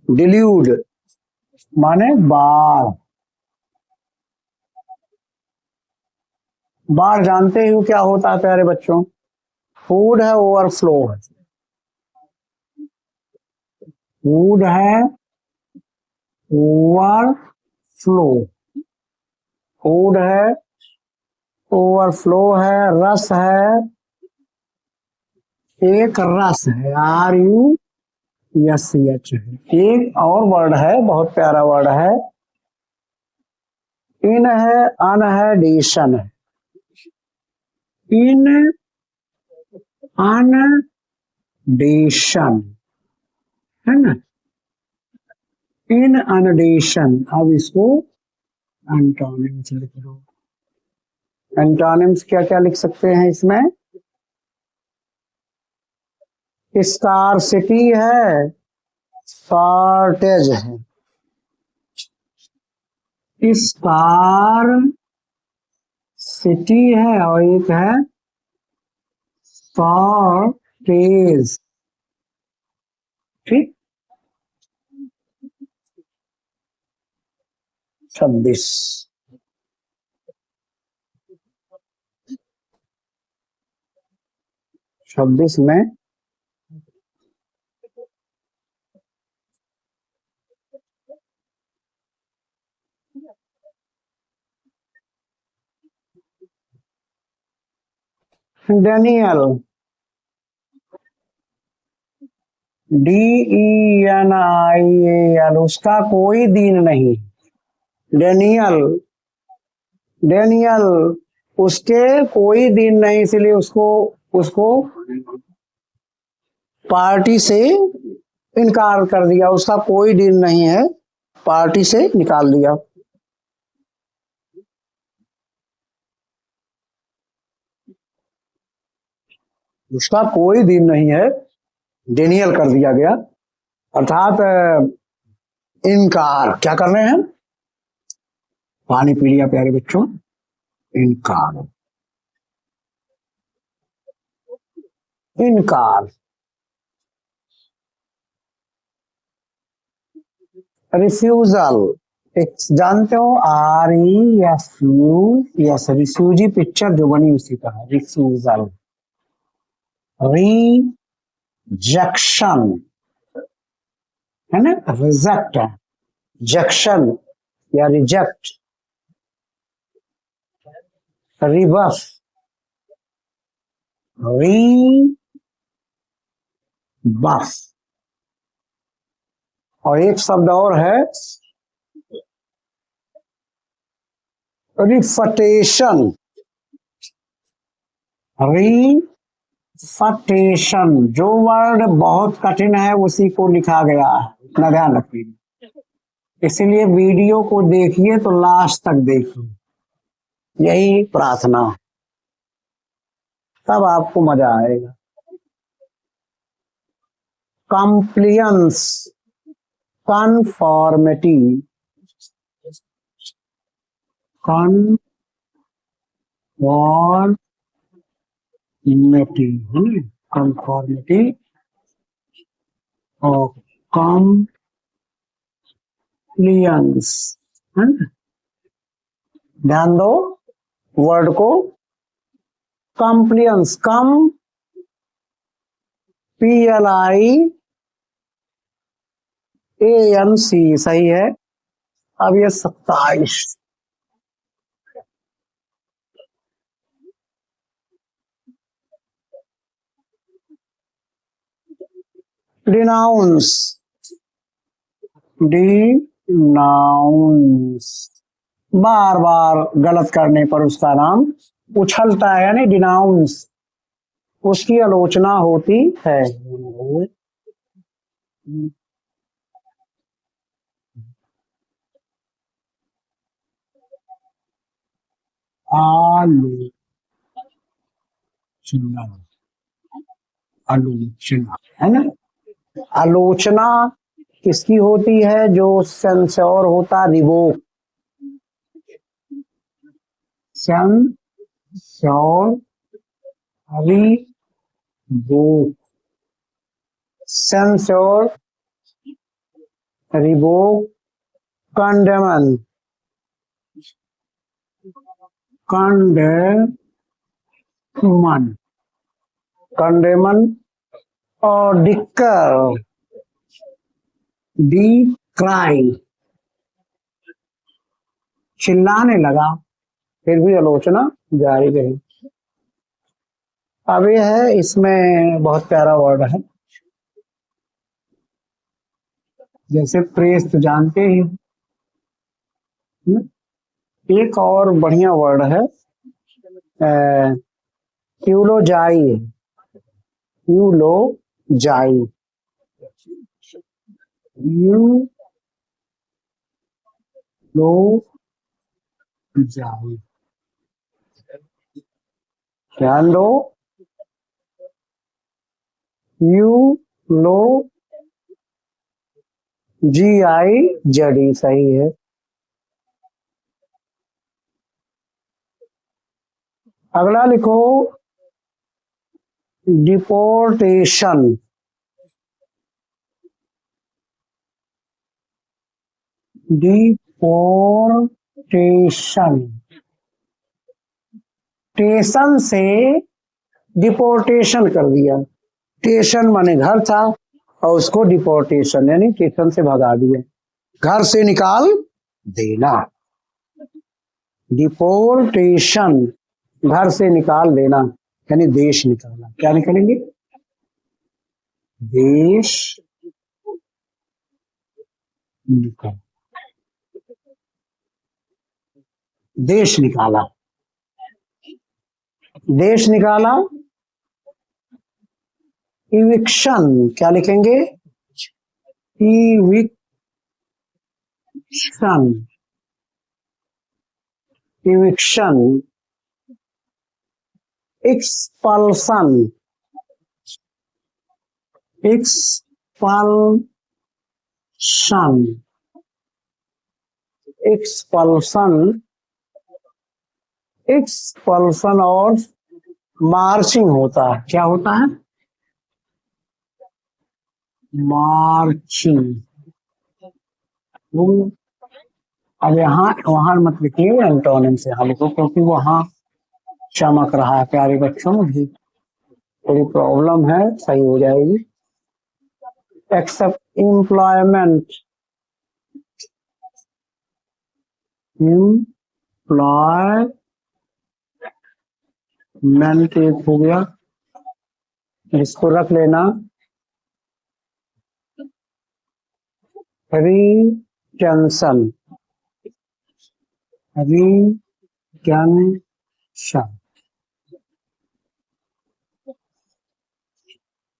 डिल्यूड माने बाढ़। बाढ़ जानते हो क्या होता है प्यारे बच्चों? फूड है ओवरफ्लो, फूड है ओवरफ्लो, फूड है ओवरफ्लो है, रस है, एक रस है, आर यू यस एच है। एक और वर्ड है, बहुत प्यारा वर्ड है, इन है, अन है, डिशन है। इन अन डिशन है ना, इन अनडेशन। अब इसको एंटोनिम्स लिख दो। एंटोनिम्स क्या क्या लिख सकते हैं इसमें? स्कार्सिटी है, शॉर्टेज है। स्कार सिटी है और एक है शॉर्टेज। ठीक, 26। 26 में डेनियल, DENIAL, उसका कोई दिन नहीं। डेनियल, डेनियल, उसके कोई दिन नहीं, इसलिए उसको उसको पार्टी से इनकार कर दिया। उसका कोई दिन नहीं है, पार्टी से निकाल दिया। उसका कोई दिन नहीं है, डेनियल कर दिया गया। अर्थात इनकार। क्या कर रहे हैं? पानी पी लिया प्यारे बच्चों। इनकार, इनकार। रिफ्यूजल, एक जानते हो, REFU, रिफ्यूजी पिक्चर जो बनी उसी का है रिफ्यूजल। रिजेक्शन है ना, रिजेक्ट है, जक्शन या रिजेक्ट। रिबफ, रिबफ। और एक शब्द और है, रिफटेशन। रिफटेशन, जो वर्ड बहुत कठिन है उसी को लिखा गया है, इतना ध्यान रखिए। इसीलिए वीडियो को देखिए तो लास्ट तक देखिए, यही प्रार्थना, तब आपको मजा आएगा। कॉम्प्लियंस, कन्फॉर्मिटी, कन्फॉर्मिटी है, कन्फॉर्मिटी और कॉम्प्लियंस है ना। ध्यान दो वर्ड को, कॉम्प्लियंस, कम PLIANC सही है। अब ये 27, डिनाउंस, डिनाउंस, बार बार गलत करने पर उसका नाम उछलता है, यानी डिनाउंस, उसकी आलोचना होती है। आलोचना, आलोचना है ना। आलोचना किसकी होती है? जो सेंसोर होता, रिवोक, सेंसोर, रिवोक, सेंसोर, रिवोक, कंडेमन, कंडेमन, कंडेमन और डिक्कर, डी क्राई, चिल्लाने लगा, फिर भी आलोचना जारी रही। अब ये है, इसमें बहुत प्यारा वर्ड है, जैसे प्रेस तो जानते ही हो। एक और बढ़िया वर्ड है, यूलोजाई। यूलोजाई, यूलोजाई, ध्यान दो। यूलो GIZ सही है। अगला लिखो डिपोर्टेशन। डिपोर्टेशन, स्टेशन से डिपोर्टेशन कर दिया। स्टेशन माने घर था और उसको डिपोर्टेशन यानी स्टेशन से भगा दिया, घर से निकाल देना। डिपोर्टेशन, घर से निकाल देना यानी देश निकालना। क्या निकालेंगे? देश निकाल, देश निकाला, देश निकाला। इविक्शन, क्या लिखेंगे? Eviction, eviction. Expulsion, expulsion, expulsion, expulsion और मार्चिंग होता है। क्या होता है? मार्चिंग। अब यहाँ वहां मत लिखिए, एंटोनिम से यहाँ लिखो, क्योंकि वहां चमक रहा है प्यारे बच्चों, भी थोड़ी प्रॉब्लम है, सही हो जाएगी। एक्सेप्ट एम्प्लॉयमेंट, एम्प्लॉयमेंट एक हो गया, इसको रख लेना। Retention, retention,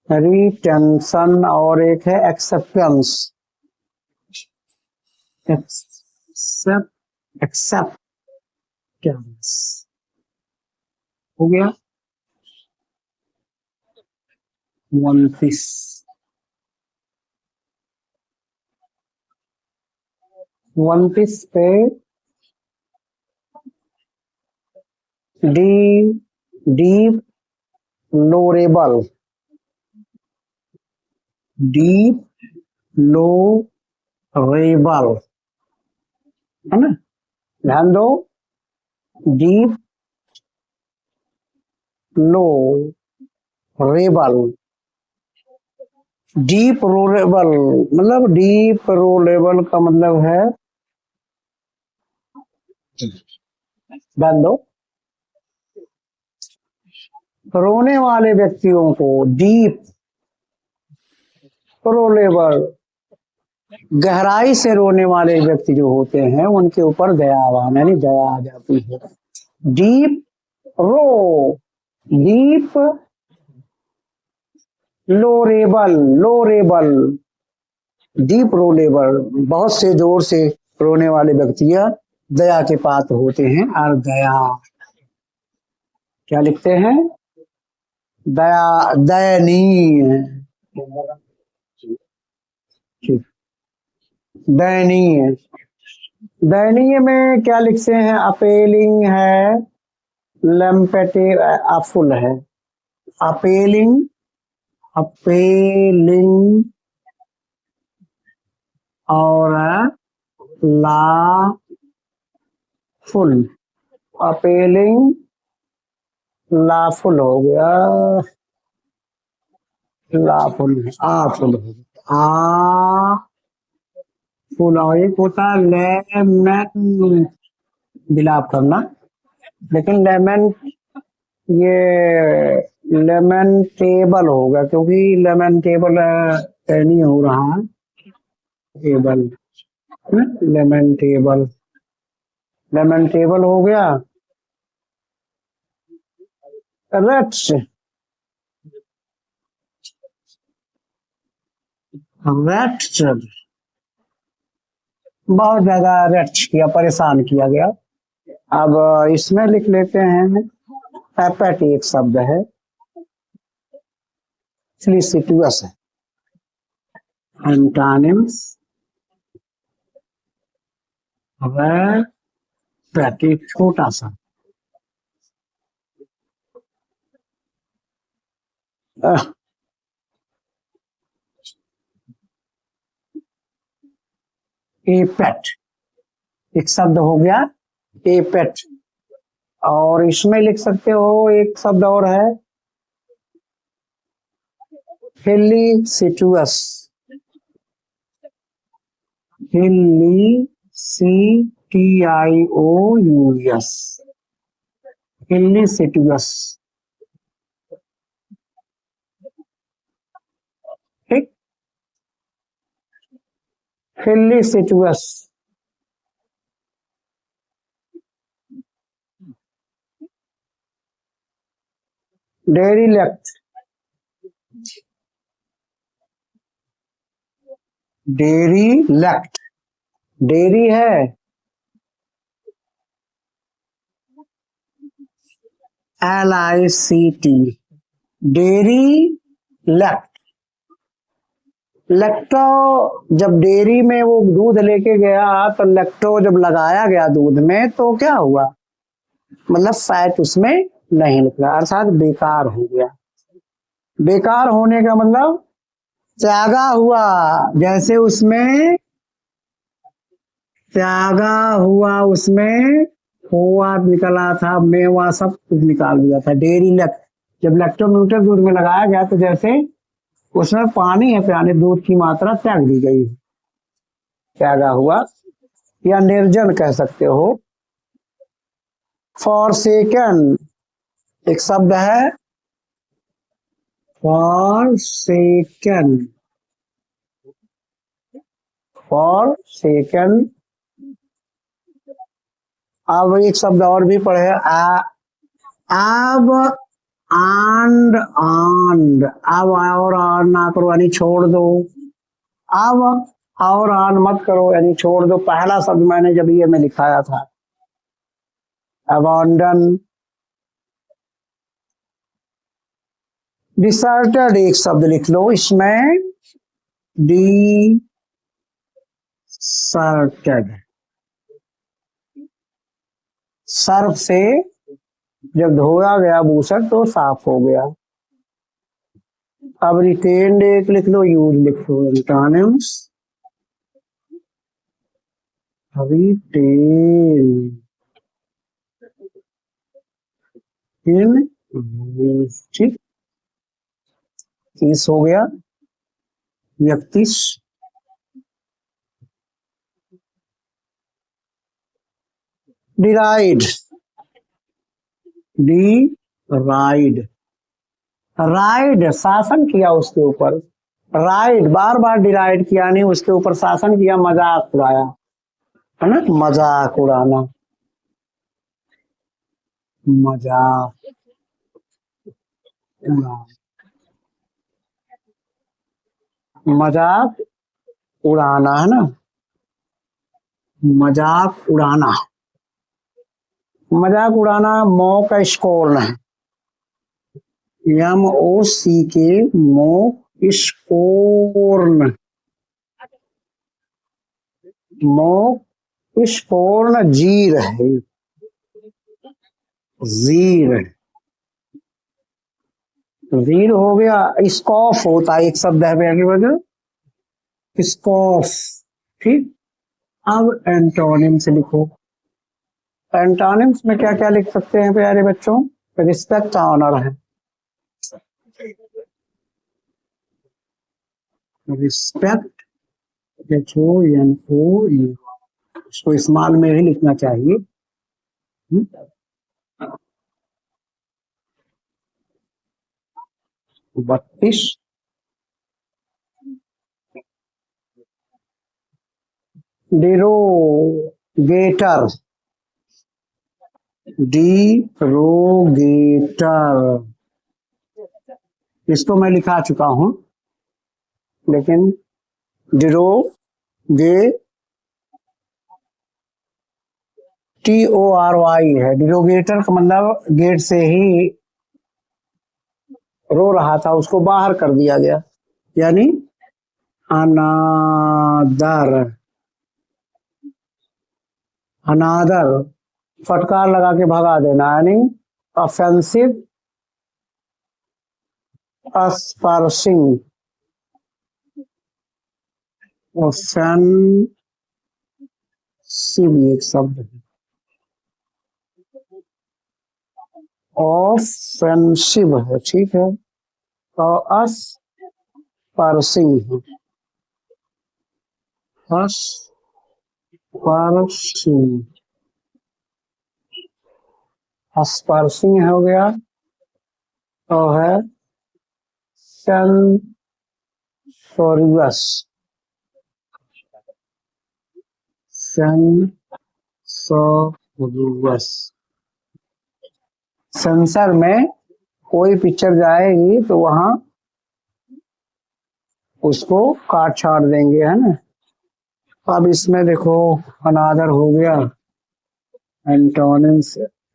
retention. और एक है एक्सेप्टेंस, एक्सेप्टेंस हो गया। 29 पे डी डीप लोरेबल, डीप लोरेबल है ना, ध्यान दो। डीप लोरेबल, डीप रोलेबल मतलब, डीप रोलेबल का मतलब है, ध्यान दो, रोने वाले व्यक्तियों को डीप रोलेबल, गहराई से रोने वाले व्यक्ति जो होते हैं उनके ऊपर दयावान यानी दया आ जाती है। डीप रो, डीप लोरेबल, लोरेबल, डीप रोलेबल, बहुत से जोर से रोने वाले व्यक्ति दया के पात्र होते हैं। और दया क्या लिखते हैं? दया, दयनीय, दयनीय। दयनीय में क्या लिखते हैं? अपेलिंग है, लैम्पेटे अफुल है। अपेलिंग, अपेलिंग और लाफुल, अपेलिंग लाफुल हो गया, लाफुल, आफुल हो गया, आ फुल। और एक होता है लेमन, विलाप करना, लेकिन लेमन, ये लेमेंटेबल होगा क्योंकि लेमेंटेबल नहीं हो रहा है। टेबल, लेमेंटेबल, लेमेंटेबल हो गया। रेट्स, रेट्स, बहुत ज्यादा रेट्स किया, परेशान किया गया। अब इसमें लिख लेते हैं, एपेट एक शब्द है, felicitous है। एंटोनिम्स, वह पैटी छोटा सा, एपेट एक शब्द हो गया, एपेट। और इसमें लिख सकते हो, एक शब्द और है, felicitous, felicitous, felicitous, ठीक, felicitous। डेरिलेक्ट, डेरिलेक्ट, डेरी है, LICT, डेरी लेक्ट। लेक्टो, जब डेयरी में वो दूध लेके गया तो लेक्टो जब लगाया गया दूध में तो क्या हुआ, मतलब फैट उसमें नहीं निकला, अर्थात बेकार हो गया। बेकार होने का मतलब त्यागा हुआ, जैसे उसमें त्यागा हुआ, उसमें खोआ निकला था, मेवा सब कुछ निकाल दिया था। डेयरी लेक्ट, जब लैक्टोम्यूटर दूध में लगाया गया तो जैसे उसमें पानी है पियाने, दूध की मात्रा त्याग दी गई, त्यागा हुआ, या निर्जन कह सकते हो। फॉरसेकन एक शब्द है, फॉरसेकन, फॉरसेकन। अब एक शब्द और भी पढ़े, अब आंड आंड, अब और आन ना करो यानी छोड़ दो, अब और आन मत करो यानी छोड़ दो। पहला शब्द मैंने जब ये में लिखाया था, अबॉन्डन। डिसर्टेड एक शब्द लिख लो, इसमें डी सर्टेड, सर्फ से जब धोया गया भूषण तो साफ हो गया। अब रिटेन्ड एक लिख लो, यूज लिख लो, एंटोनिम्स, रिटेन इन यूज, ठीक, 30 हो गया। 31, डिराइड, डी राइड, राइड शासन किया उसके ऊपर, राइड बार बार डिराइड किया नहीं, उसके ऊपर शासन किया, मजाक उड़ाया, है ना, मजाक उड़ाना, मजाक उड़ाना, मजाक उड़ाना, है ना, मजाक उड़ाना, मजाक उड़ाना। मो का स्कोर्न है, MOC, मो, स्कोर्न, मो स्कोर्न, जीर है, जीर, जीर हो गया। स्कॉफ होता है, एक शब्द है आगे वजह, स्कॉफ, ठीक। अब एंटोनिम्स लिखो, एंटोनिम्स में क्या क्या लिख सकते हैं प्यारे बच्चों, रिस्पेक्ट ऑनर है, रिस्पेक्ट, HONO, इसको स्मॉल में ही लिखना चाहिए। 32 डिरोगेटर डिरोगेटर इसको मैं लिखा चुका हूं, लेकिन डिरोगे TORY है। डिरोगेटर का मतलब गेट से ही रो रहा था, उसको बाहर कर दिया गया, यानी अनादर। अनादर फटकार लगा के भगा देना, यानी ऑफेंसिव अस्पर्शिंग। ऑफेंसिव एक शब्द है, ऑफेंसिव है, ठीक है, और अस्पर्शिंग है, अस्पर्शिंग। अस्पर्शिंग हो गया, और है सेंसोरियस। सेंसोरियस सेंसर में कोई पिक्चर जाएगी तो वहां उसको काट छाट देंगे, है ना। अब इसमें देखो, अनादर हो गया, एंटोनिम्स।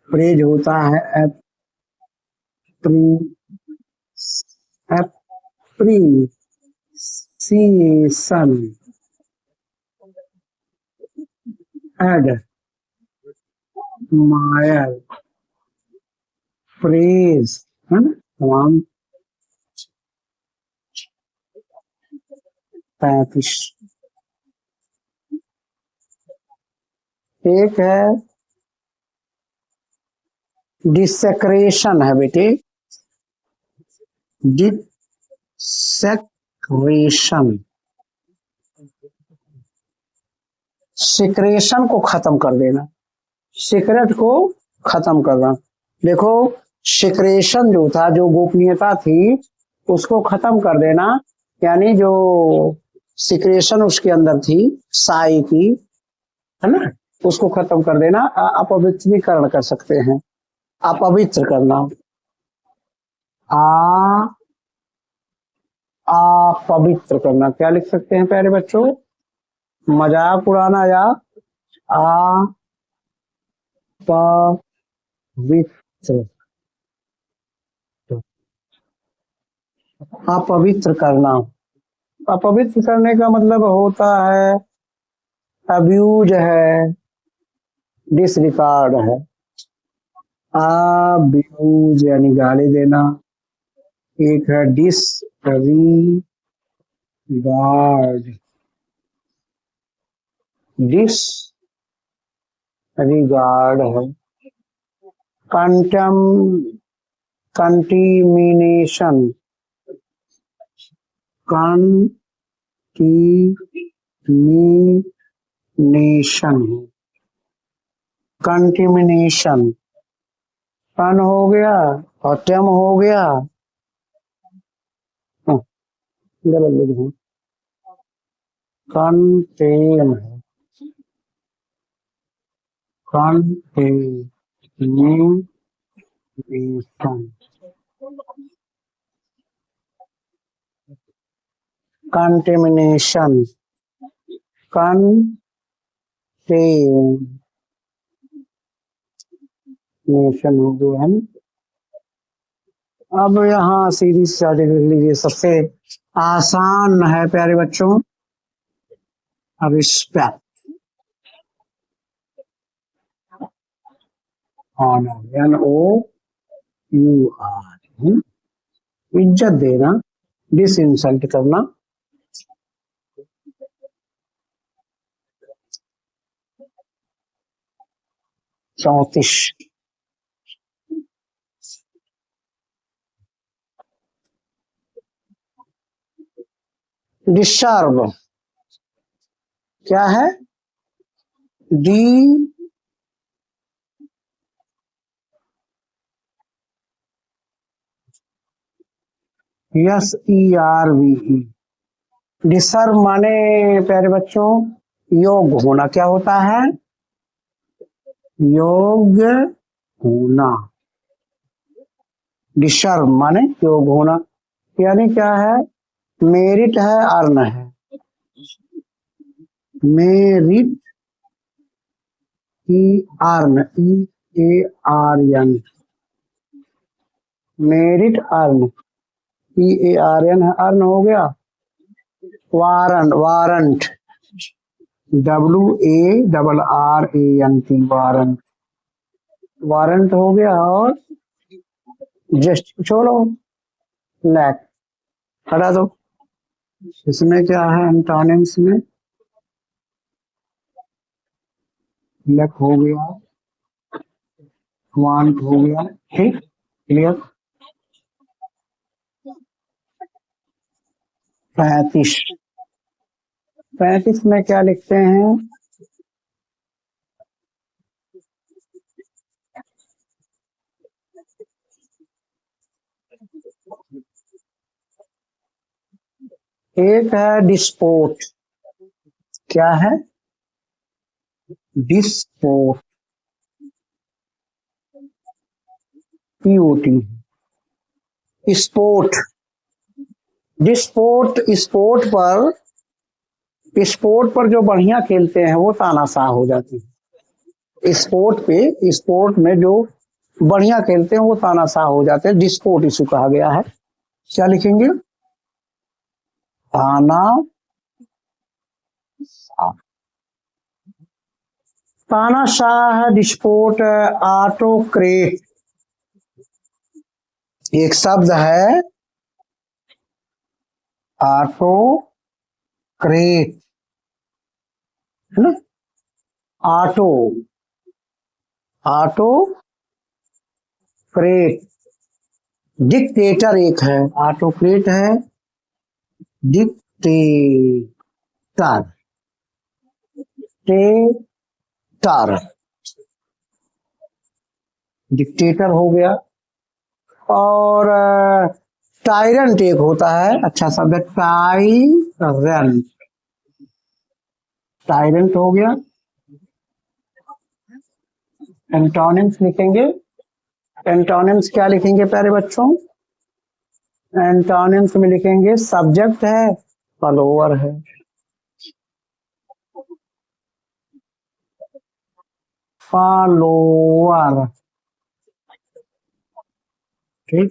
प्रेज होता है एप्रिसिएशन, एडमायर, प्रेज, है ना, तमाम। 35 एक है डिसेक्रेशन है बेटे, डिसेक्रेशन। सिक्रेशन को खत्म कर देना, सिक्रेट को खत्म करना। देखो, सिक्रेशन जो था, जो गोपनीयता थी, उसको खत्म कर देना, यानी जो सिक्रेशन उसके अंदर थी, साई की, है ना, उसको खत्म कर देना। अपवित्रीकरण कर सकते हैं, अपवित्र करना। आ अपवित्र करना क्या लिख सकते हैं प्यारे बच्चों? मजाक उड़ाना या अपवित्र, अपवित्र करना। अपवित्र करने का मतलब होता है अब्यूज है, डिसरिगार्ड है। अब्यूज यानी गाली देना, एक है डिसरिगार्ड, डिसरिगार्ड है। कंटम कंटीमिनेशन, कंटीमिनेशन, कंटीमिनेशन। कन हो गया और टम हो गया, हाँ, गलत लिख दूं, कंटेम है, कंटेमिनेशन, कंटेमिनेशन, कंटेमिनेशन हो गया है। अब यहाँ सीधी सादी लिख लीजिए, सबसे आसान है प्यारे बच्चों, रिस्पेक्ट, ऑनर, NOUR, इज्जत देना, डिस इंसल्ट करना। 34 डिस्टर्ब क्या है? D yes E R V E. Deserve माने प्यारे बच्चों योग्य होना। क्या होता है? योग्य होना। डिसर्व माने योग्य होना, यानी क्या है? मेरिट है, अर्न है। Merit E earn, E A R N, merit earn, E A R N है, अर्न हो गया। Warrant, warrant, W A double R A N T, warrant, warrant हो गया। और जस्ट छोड़ो, लैक हटा दो। इसमें क्या है? एंटोनिम्स में लैक हो गया, वांट हो गया। ठीक, क्लियर। 35, 35 में क्या लिखते हैं? एक है डिस्पोर्ट। क्या है? Disport, P O T, sport. Disport, sport पर जो बढ़िया खेलते हैं वो तानाशाह हो जाते हैं। स्पोर्ट में जो बढ़िया खेलते हैं वो तानाशाह हो जाते हैं। डिस्पोर्ट इशू कहा गया है। क्या लिखेंगे? तानाशाह। तानाशाह, डिस्पोर्ट, ऑटोक्रेट। एक शब्द है ऑटोक्रेट, है ना? ऑटोक्रेट। डिक्टेटर एक है, ऑटोक्रेट है, डिक्टेटर, टेटर, डिक्टेटर हो गया। और टायरेंट एक होता है, अच्छा शब्द है, टायरेंट, टायरेंट हो गया। एंटोनिम्स लिखेंगे। एंटोनिम्स क्या लिखेंगे प्यारे बच्चों? एंटोनिम्स में लिखेंगे सब्जेक्ट है, फॉलोअर है। फॉलोअर, ठीक।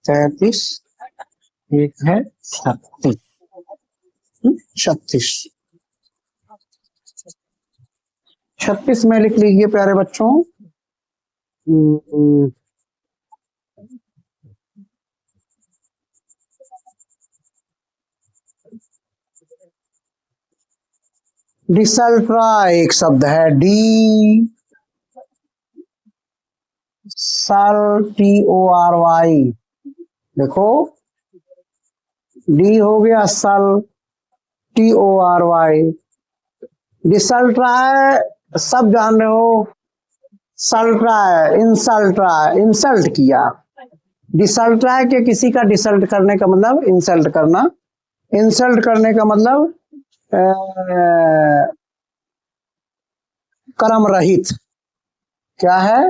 33, एक है 36, 36, 36 में लिख लीजिए प्यारे बच्चों। डिसल्ट्रा एक शब्द है, डी सल, टी ओ आर वाई। देखो, डी हो गया सल, टी ओ आर वाई। डिसल्ट्रा है, सब जान रहे हो। सल्ट्रा है, इंसल्ट्रा है, इंसल्ट किया। डिसल्ट्रा है कि किसी का डिसल्ट करने का मतलब इंसल्ट करना। इंसल्ट करने का मतलब कर्म रहित। क्या है?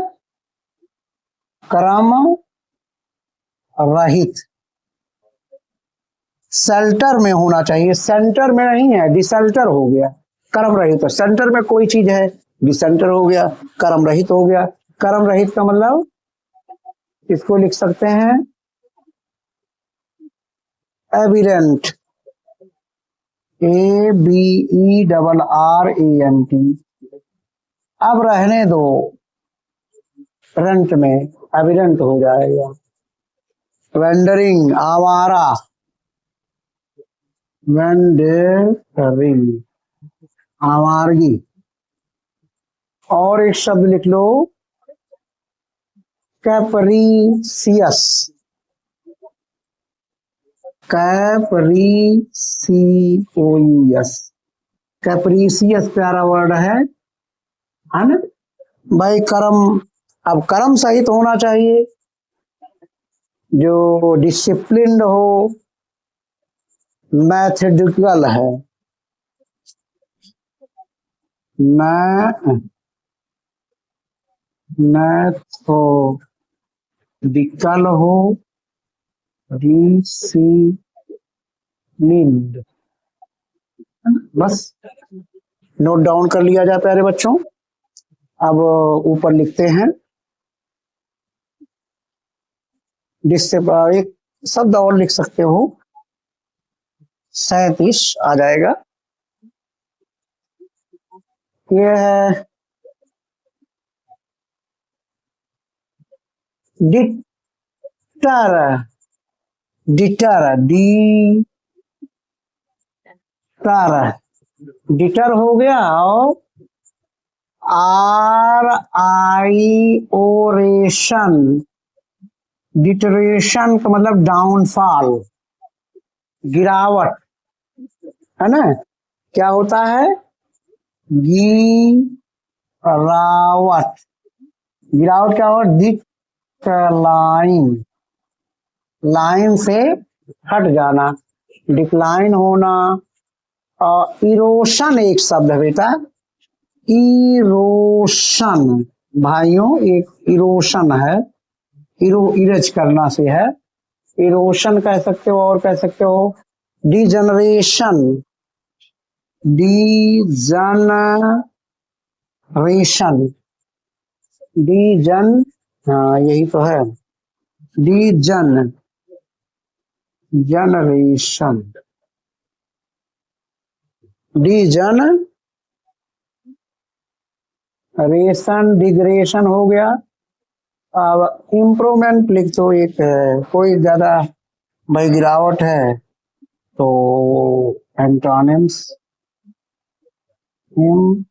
कर्म रहित। सेल्टर में होना चाहिए, सेंटर में नहीं है, डिसल्टर हो गया। कर्म रहित, सेंटर में कोई चीज है, डिसल्टर हो गया, कर्म रहित हो गया। कर्म रहित का मतलब इसको लिख सकते हैं aberrant, A B E double R A N T. अब रहने दो, रंट में एबिरेंट हो जाएगा। वेंडरिंग, आवारा, वेंडरिंग, आवारगी। और एक शब्द लिख लो, कैप्रीसियस, कैप्रीसियोस, कैप्रीसियस प्यारा वर्ड है ना भाई? कर्म, अब कर्म सहित होना चाहिए। जो डिसिप्लिन्ड हो, मैथडिकल है, मैथोडिकल हो, डिसिप्लिन्ड, बस नोट डाउन कर लिया जाए प्यारे बच्चों। अब ऊपर लिखते हैं एक शब्द और लिख सकते हो, 37 आ जाएगा। ये है डिटर, डिटर, डिटर हो गया। और RIORATION, डिटरेशन का मतलब डाउनफॉल, गिरावट, है ना। क्या होता है? गिरावट, गिरावट क्या हो? डिक्लाइन, लाइन से हट जाना, डिक्लाइन होना। इरोशन एक शब्द है बेटा, इरोशन भाइयों, एक इरोशन है, इरेज करना से है, इरोशन कह सकते हो। और कह सकते हो डिजनरेशन, डिजनरेशन, डिजन, हाँ यही तो है, डिजन जनरेशन, डिजन रेशन, डिग्रेशन हो गया। अब इम्प्रूवमेंट लिख दो, एक कोई ज्यादा भाई गिरावट है तो एंटोनिम्स, इम्प्रूवमेंट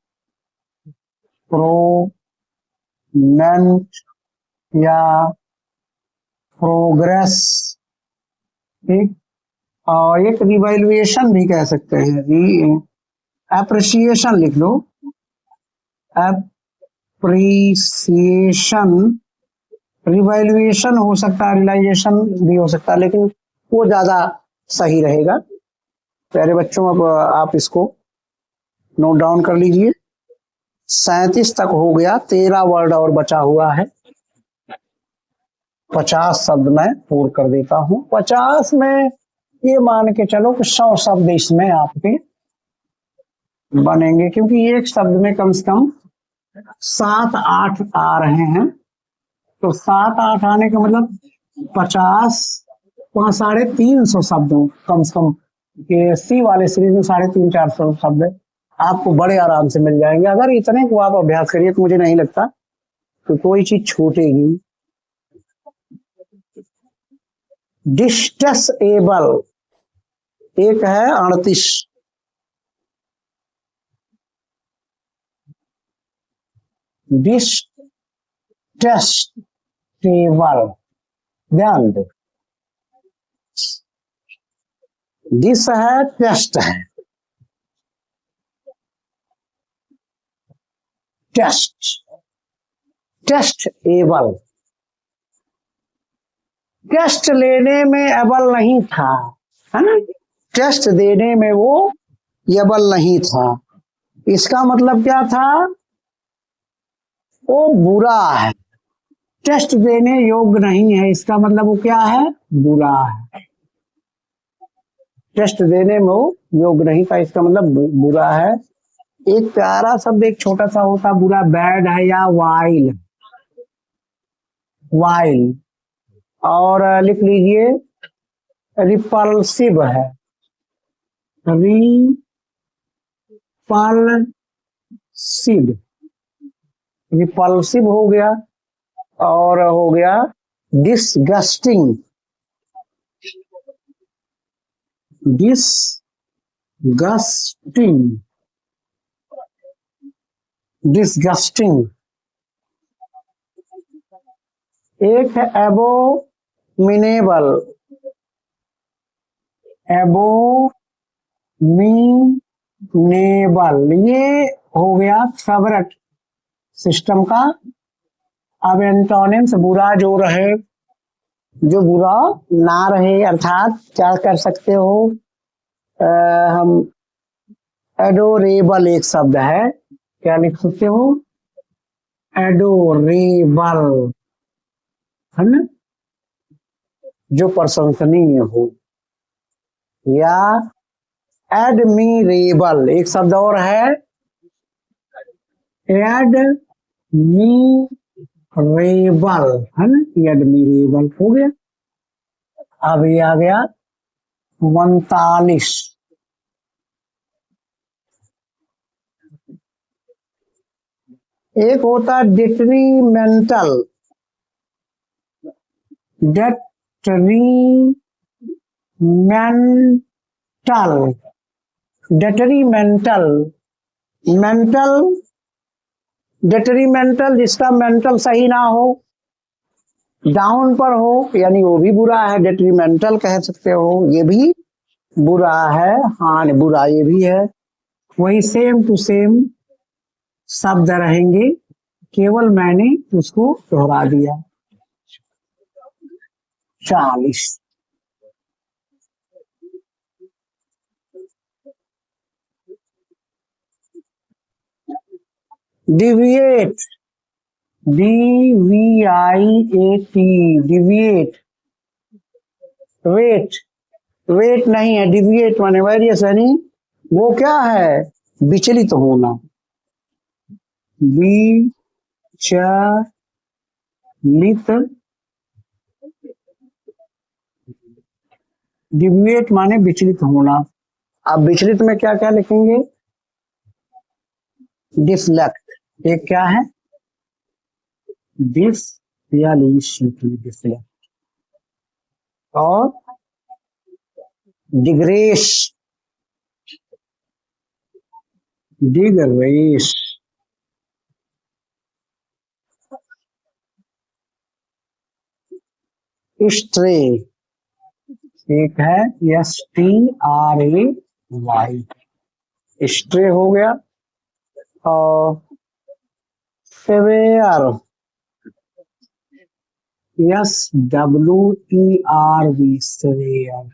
या प्रोग्रेस, ठीक। और एक रिवैल्यूएशन भी कह सकते हैं, एप्रिसिएशन लिख लो, एप्रिसिएशन, रिवैल्यूएशन हो सकता है, रियलाइजेशन भी हो सकता है, लेकिन वो ज्यादा सही रहेगा। प्यारे बच्चों अब आप इसको नोट डाउन कर लीजिए। 37 तक हो गया, 13 वर्ड और बचा हुआ है। 50 शब्द मैं पूर्ण कर देता हूँ। 50 में ये मान के चलो कि 100 शब्द इसमें आपके बनेंगे, क्योंकि एक शब्द में कम से कम 7-8 आ रहे हैं। तो 7-8 आने का मतलब 50, 350 शब्द कम से कम के सी वाले सीरीज में 350-400 शब्द आपको बड़े आराम से मिल जाएंगे। अगर इतने को आप अभ्यास करिए तो मुझे नहीं लगता कि कोई चीज छूटेगी। डिस्टेसेबल एक है 38, डिस्टेसेबल, ध्यान दो, डिस है, टेस्ट है, टेस्ट, टेस्ट एबल, टेस्ट लेने में एबल नहीं था, है ना, टेस्ट देने में वो एबल नहीं था। इसका मतलब क्या था? वो बुरा है, टेस्ट देने योग्य नहीं है, इसका मतलब वो क्या है? बुरा है। टेस्ट देने में वो योग्य नहीं था, इसका मतलब बुरा है। एक प्यारा शब्द एक छोटा सा होता बुरा, बैड है या वाइल, वाइल। और लिख लीजिए रिपल्सिव है, रिपल्सिव, रिपल्सिव हो गया। और हो गया डिसगस्टिंग, डिसगस्टिंग, डिसगस्टिंग। एक है एबोमिनेबल, एबोमिनेबल, ये हो गया फेवरेट सिस्टम का। अब एंटोनिम्स बुरा जो रहे जो बुरा ना रहे, अर्थात क्या कर सकते हो, हम एडोरेबल एक शब्द है, क्या लिख सकते हो, एडोरेबल, है ना, जो प्रशंसनीय हो। या एडमिरेबल एक शब्द और है, एडमिरेबल, है ना, एडमिरेबल हो गया। अब ये आ गया 39। एक होता है detrimental, detrimental, detrimental, mental, detrimental जिसका मेंटल सही ना हो, डाउन पर हो, यानी वो भी बुरा है, डेट्रीमेंटल कह सकते हो, ये भी बुरा है। हाँ, बुरा ये भी है। वही सेम टू सेम शब्द रहेंगे, केवल मैंने उसको दोहरा दिया। 40। Deviate, DVIAT, deviate, wait, wait नहीं है, डिविएट माने वेरियस, यानी वो क्या है, विचलित होना, विचलित, डिविएट माने विचलित होना। अब विचलित में क्या क्या लिखेंगे, डिफ्लेक्ट, एक क्या है, डिस या डिफ्लेक्ट, और डिग्रेस, डिग्रेस, स्ट्रे, एक है STRAY, स्ट्रे हो गया। और सेवेयर, SWERV, सेवेयर,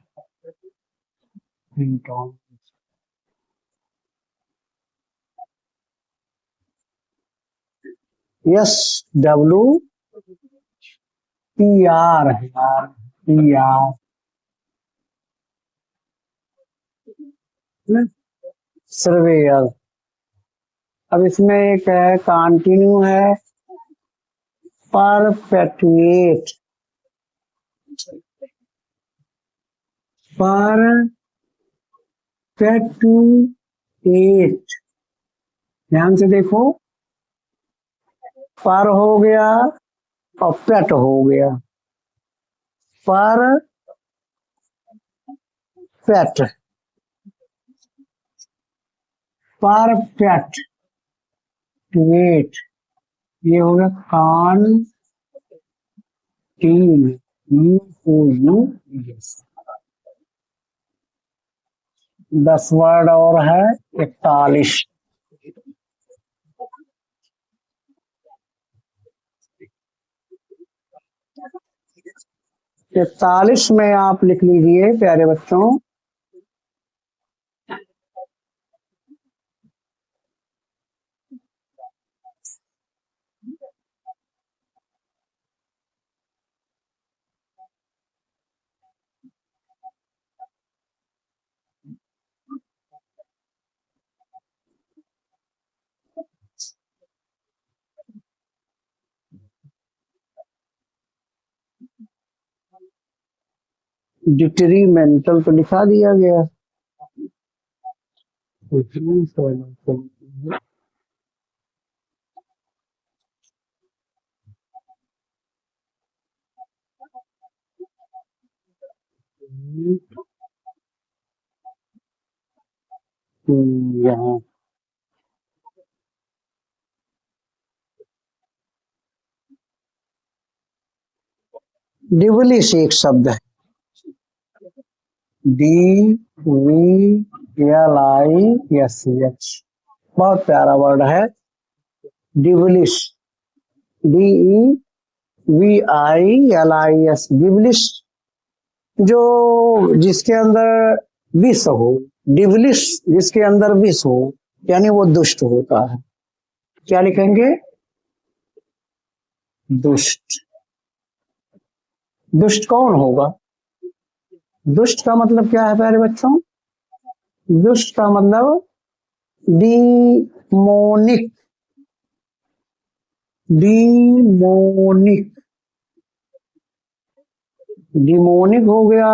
SWPR है यार, PR, सर्वेयर। अब इसमें एक है कंटिन्यू है, परपेटुएट, परपेटुएट, ध्यान से देखो, पर हो गया और पेट हो गया, पर पेट, परपेट वेट, ये हो गया कान टीन, यू, 10 वर्ड और है, 41। 41 में आप लिख लीजिए प्यारे बच्चों, डिट्रीमेंटल तो लिखा दिया गया, यहाँ डिवलिश एक शब्द है, DVLISH, बहुत प्यारा वर्ड है, डिवलिश, VILIS, गिबलिश जो जिसके अंदर विष हो, डिवलिश जिसके अंदर विष हो, यानी वो दुष्ट होता है। क्या लिखेंगे? दुष्ट। दुष्ट कौन होगा? दुष्ट का मतलब क्या है प्यारे बच्चों? दुष्ट का मतलब डीमोनिक। डीमोनिक, डिमोनिक हो गया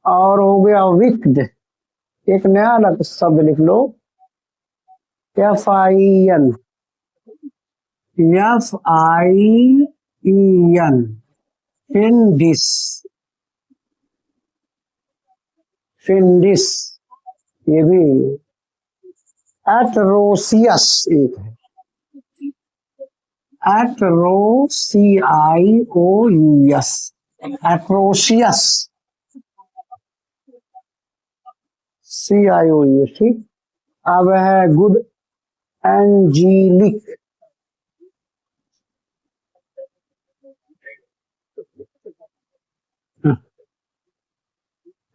और हो गया विक्ड। एक नया अलग शब्द लिख लो, FIN, FIEN, फिंडिस। फिंडिस ये भी। एट्रोसियस एक है, एट्रोसियाइओयूएस, एट्रोसियस, CIOUS, ठीक। अब है गुड एंजीलिक।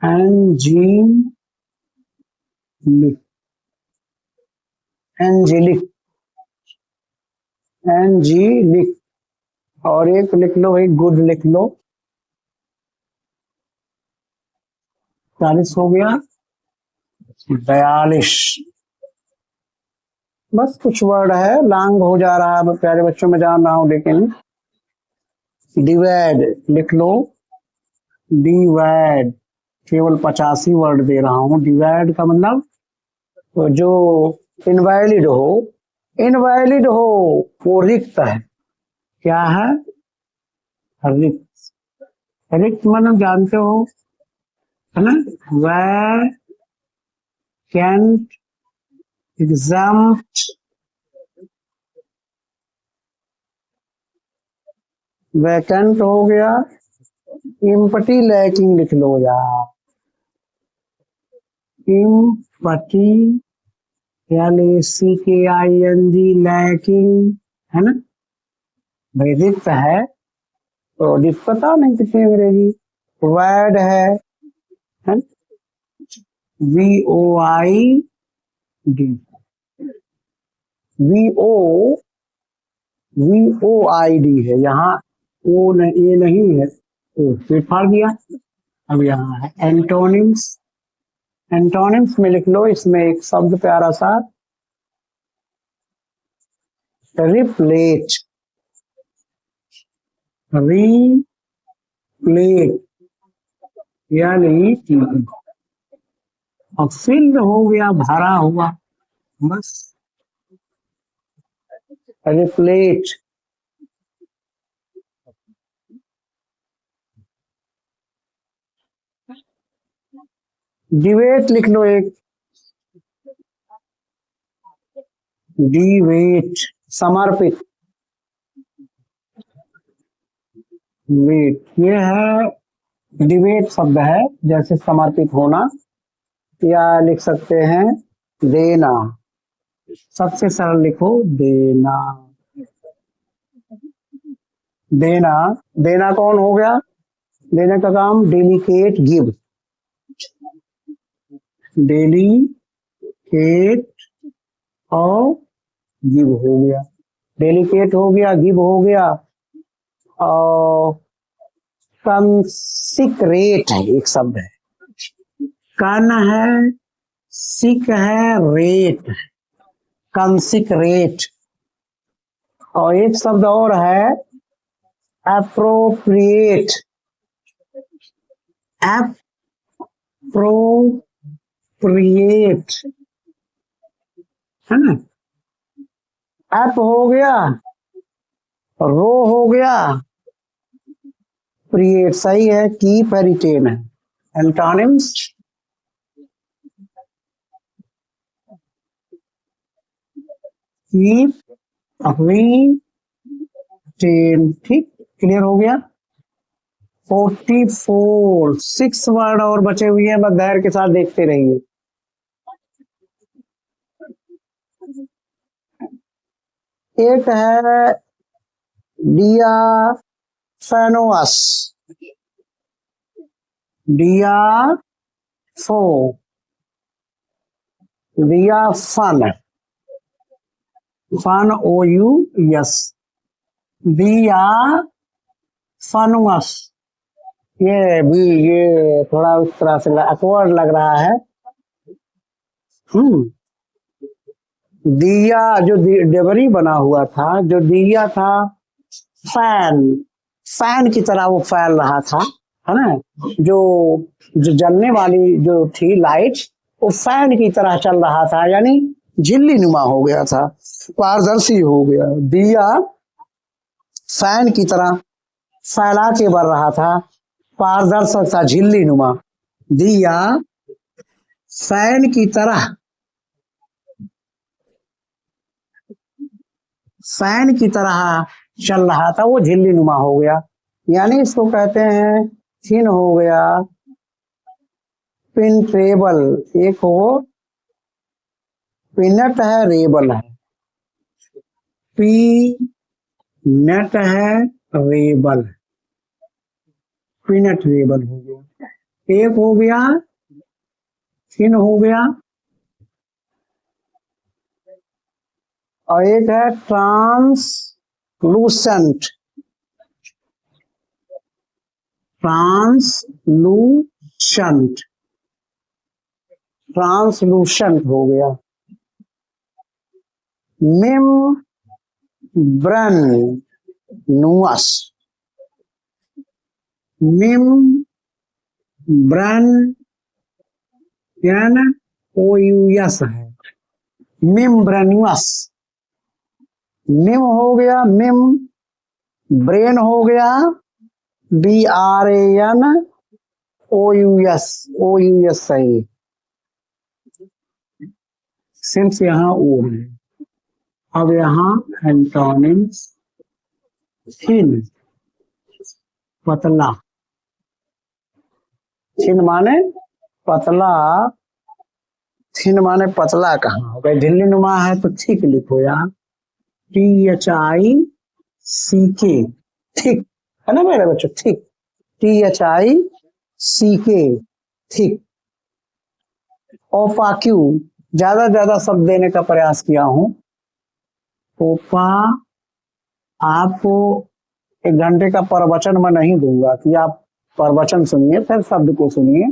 एंजीलिक, एंजेलिक, एंजीलिक। और एक लिख लो भाई, गुड लिख लो। 40 हो गया। 42। बस कुछ वर्ड है, लॉन्ग हो जा रहा है प्यारे बच्चों, में जान रहा हूं, लेकिन डिवाइड लिख लो। डिवाइड केवल 85 वर्ड दे रहा हूं। डिवाइड का मतलब तो जो इनवैलिड हो, इनवैलिड हो वो रिक्त है। क्या है? रिक्त। रिक्त मतलब जानते हो, है ना? वैकेंट, एग्जाम्प्ट, वैकेंट हो गया। इम्पटी लैकिंग लिख लो यार, इम्पटी, LACKING, लैकिंग, है ना? भाई रिक्त है तो रिक्त पता नहीं कितनी अंग्रेजी। वैड है VOID, VOID है यहाँ, वो नहीं, ये नहीं है तो फिर फाड़ दिया। अब यहाँ है एंटोनिम्स। एंटोनिम्स में लिख लो, इसमें एक शब्द प्यारा सा, रिप्लेट। रिप्लेट यानी और फिल्ड हो गया, भरा हुआ, बस। रिप्लेट। डिबेट लिख लो एक, डिबेट समर्पित। वेट ये है, डिबेट शब्द है जैसे समर्पित होना, या लिख सकते हैं देना। सबसे सरल लिखो देना। देना, देना कौन हो गया? देने का काम डेलीकेट, गिव। डेलीकेट और गिव हो गया। डेलीकेट हो गया, गिव हो गया, और कंसिक्रेट है एक शब्द है। कन है, सिक है, रेट, कंसिक्रेट। और एक शब्द और है अप्रोप्रिएट। अप्रोप्रिएट, है ना? अप हो गया, रो हो गया, प्रिएट सही है, कीप है, रिटेन है। एंटोनिम्स कीप, रिटेन, ठीक। क्लियर हो गया। 44, 6 वर्ड और बचे हुए हैं, बस धैर्य के साथ देखते रहिए। एक है डियाफेनोस, डियाफो, डियाफन, फन ओ यू यस, डियाफनुअस। ये भी, ये थोड़ा उस तरह से अकवर्ड लग रहा है। हम्म दिया जो डेबरी बना हुआ था, जो दिया था, फैन, फैन की तरह वो फैल रहा था, है ना। जो जो जलने वाली जो थी लाइट, वो फैन की तरह चल रहा था, यानी झिल्ली नुमा हो गया था, पारदर्शी हो गया। दिया फैन की तरह फैला के बढ़ रहा था, पारदर्शक था, झिल्ली नुमा। दिया फैन की तरह, फैन की तरह चल रहा था, वो झिल्ली नुमा हो गया, यानी इसको कहते हैं थिन हो गया, पिनट्रेबल। एक हो पिनट है, रेबल है, पी नट है, रेबल, पिनट रेबल हो गया। एक हो गया थिन हो गया, और एक है ट्रांसलूसेंट, ट्रांसलूसेंट, ट्रांसलूसेंट हो गया। मेम्ब्रेन नुअस, मेम्ब्रेन यानी ओ यू एस है, मेम्ब्रेनुअस। मिम हो गया, मिम, ब्रेन हो गया, BRAN OUS, OUS सही, सिर्फ यहाँ ओ है। अब यहाँ एंटोनिम्स, थिन, पतला, थिन माने पतला, थिन माने पतला कहाँ हो गया, झिल्ली नुमा है तो ठीक लिखो यार, THICK, ठीक है ना मेरे बच्चों, ठीक, THICK, ठीक। ओपाक्यू, ज्यादा शब्द देने का प्रयास किया हूं। ओपा, आपको 1 घंटे का प्रवचन मैं नहीं दूंगा कि आप प्रवचन सुनिए फिर शब्द को सुनिए।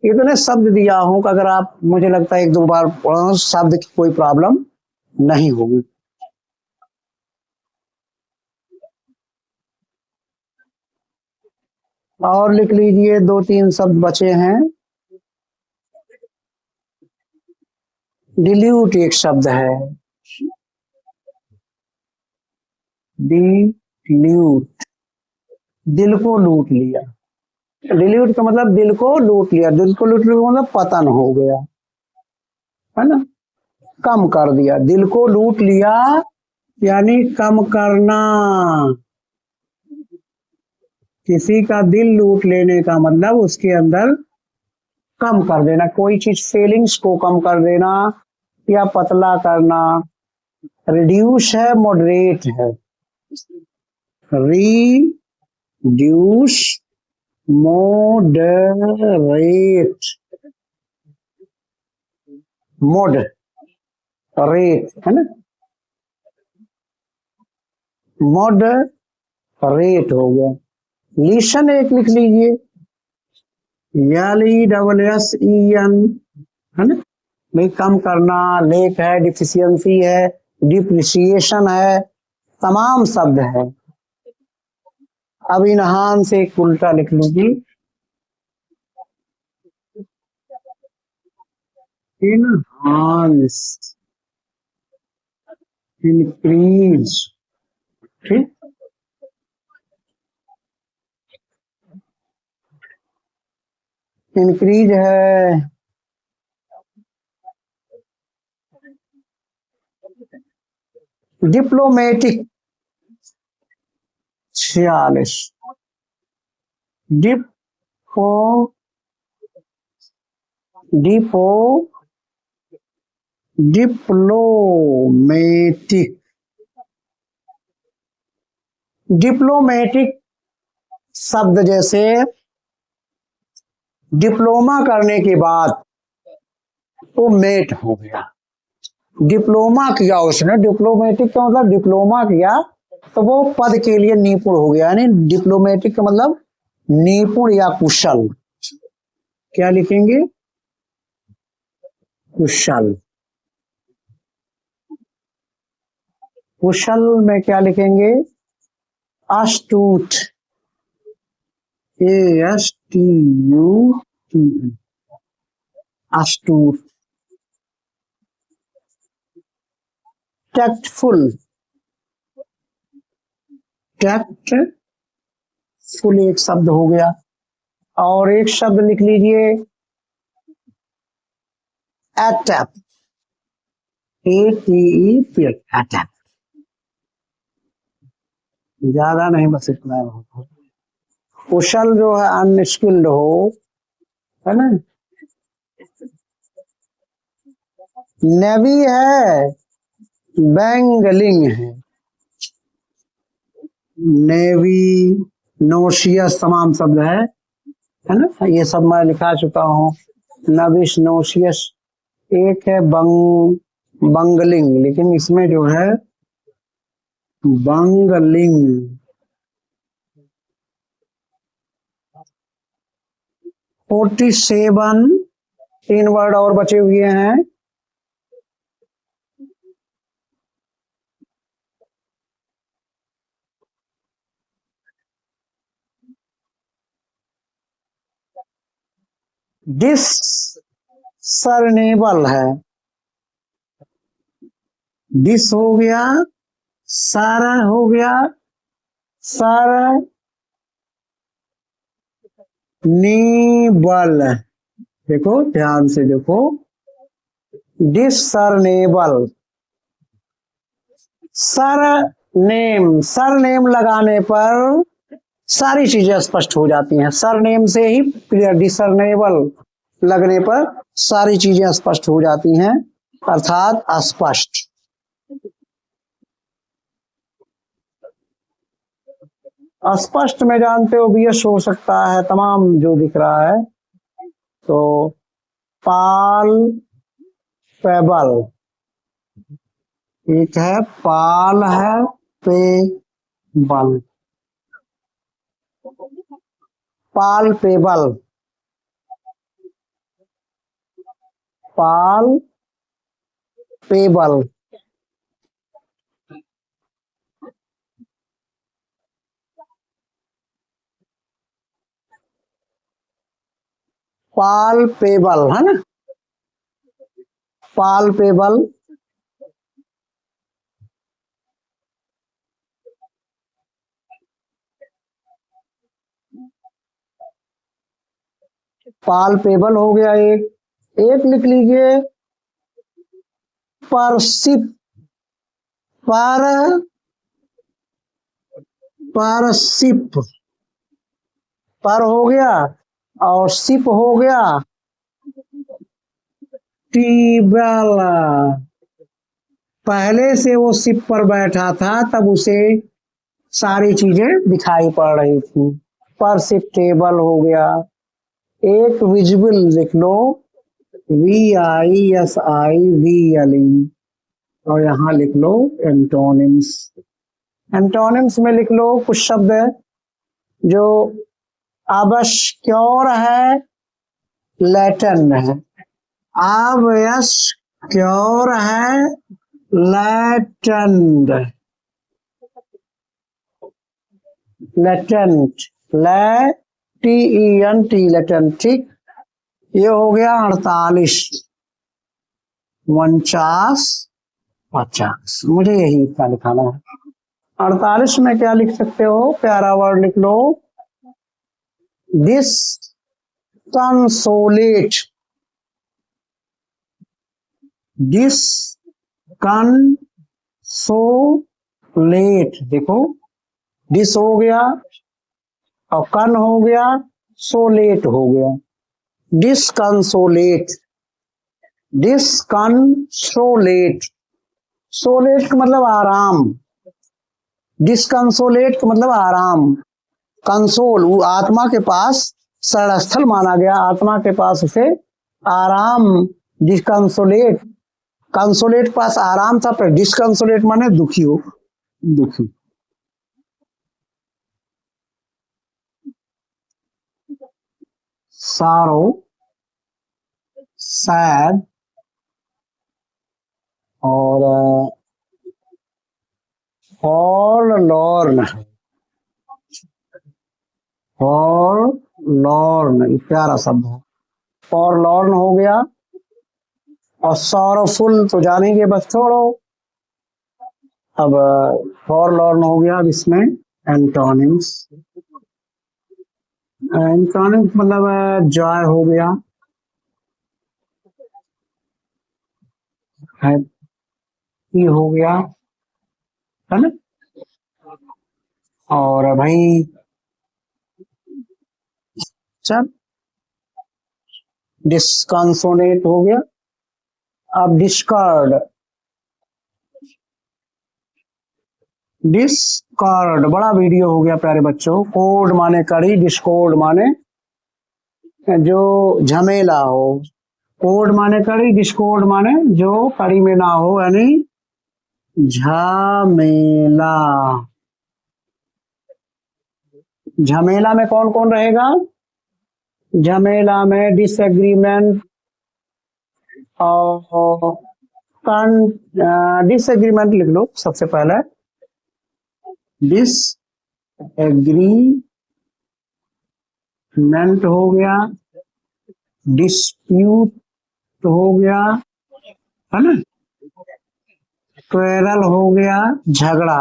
इतने शब्द दिया हूं कि अगर आप, मुझे लगता है 1-2 बार पढ़ो, शब्द की कोई प्रॉब्लम नहीं होगी। और लिख लीजिए, 2-3 शब्द बचे हैं। डिल्यूट एक शब्द है, डिल्यूट, दिल को लूट लिया। डिल्यूट का मतलब दिल को लूट लिया, दिल को लूट लिया का मतलब पतन हो गया, है ना, कम कर दिया। दिल को लूट लिया यानी कम करना, किसी का दिल लूट लेने का मतलब उसके अंदर कम कर देना, कोई चीज फीलिंग्स को कम कर देना या पतला करना। रिड्यूस है, मॉडरेट है, रिड्यूस, मॉडरेट, मोड, रेट, है ना, मॉड रेट हो गया। लिशन एक लिख लीजिए, LESSEN, है ना, भाई कम करना, लेक है, डिफिशियंसी है, डिप्रिसिएशन है, तमाम शब्द है। अब इनहान से एक उल्टा लिख लीजिए, इनहांस, इंक्रीज, ठीक, इंक्रीज है, diplomatic 46, depot, depot, diplomatic, diplomatic शब्द जैसे डिप्लोमा करने के बाद वो मेट हो गया। डिप्लोमा किया उसने, डिप्लोमेटिक का मतलब डिप्लोमा किया तो वो पद के लिए निपुण हो गया, यानी डिप्लोमेटिक का मतलब निपुण या कुशल। क्या लिखेंगे? कुशल। कुशल में क्या लिखेंगे? अस्तूत। ASTUT। अस्तूत। टैक्टफुल। टैक्टफुल एक शब्द हो गया। और एक शब्द लिख लीजिए एटैप। ATEP। एटैप। ज्यादा नहीं, बस इतना हो। कुशल जो है अनस्किल्ड हो, है ना। नेवी है, बैंगलिंग है। नेवी, नोशियस तमाम शब्द है ना, ये सब मैं लिखा चुका हूँ। नविश, नोशियस। एक है बंगलिंग, लेकिन इसमें जो है बंगलिंग। 47 तीन वर्ड और बचे हुए हैं। डिसर्नेबल है। डिस हो गया, सारा हो गया, सारा नेबल। देखो ध्यान से देखो, डिसर्नेबल। सरनेम लगाने पर सारी चीजें स्पष्ट हो जाती हैं। सरनेम से ही क्लियर, डिसर्नेबल लगने पर सारी चीजें स्पष्ट हो जाती हैं, अर्थात अस्पष्ट। अस्पष्ट में जानते हो यश हो सकता है तमाम जो दिख रहा है। तो पाल पेबल, एक है पाल है पे बल। पाल पेबल, पाल पेबल। पाल पेबल है ना, पाल पेबल। पाल पेबल हो गया एक। एक लिख लीजिए परसिप। पर परसिप, पर हो गया और सिप हो गया टीबल। पहले से वो सिप पर बैठा था तब उसे सारी चीजें दिखाई पड़ रही थी। परसिप्टेबल हो गया। एक विजिबल लिख लो, VISIVLE। और यहाँ लिख लो एंटोनिम्स। एंटोनिम्स में लिख लो कुछ शब्द जो आवश्यक है, लैटिन है। आवश्यक है, लैटेंट। Latent, LATENT, latent. ठीक, ये हो गया 48। 49, 50, मुझे यही इतना लिखाना है। 48 में क्या लिख सकते हो? प्यारा वर्ड लिख लो, दिस कंसोलेट। दिस कंसोलेट, देखो डिस हो गया और कन हो गया, सोलेट हो गया। डिसकंसोलेट, डिसकंसोलेट। सोलेट का मतलब आराम, डिसकंसोलेट का मतलब आराम, कंसोल वो आत्मा के पास शरण स्थल माना गया, आत्मा के पास उसे आराम, डिसकंसोलेट, कंसोलेट के पास आराम था, पर डिसकंसोलेट माने दुखी हो, दुखी। सारो, सैड और फॉरलॉर्न, फॉरलॉर्न प्यारा शब्द है, फॉरलॉर्न हो गया। और सॉरोफुल तो जानेंगे, बस छोड़ो। अब फॉरलॉर्न हो गया। अब इसमें एंटोनिम्स, एंटोनिम्स मतलब जॉय हो गया, हैप्पी हो गया, है ना। और भाई चल डिस्कंसोनेट हो गया। अब डिस्कॉर्ड, डिस्कॉर्ड बड़ा वीडियो हो गया प्यारे बच्चों। कोड माने कड़ी, डिस्कॉर्ड माने जो झमेला हो। कोड माने कड़ी, डिस्कॉर्ड माने जो कड़ी में ना हो, यानी झमेला। झमेला में कौन कौन रहेगा? झमेला में डिसएग्रीमेंट और डिसएग्रीमेंट लिख लो सबसे पहले, डिसएग्रीमेंट हो गया, डिस्प्यूट हो गया, है ना, क्वेरल हो गया, झगड़ा।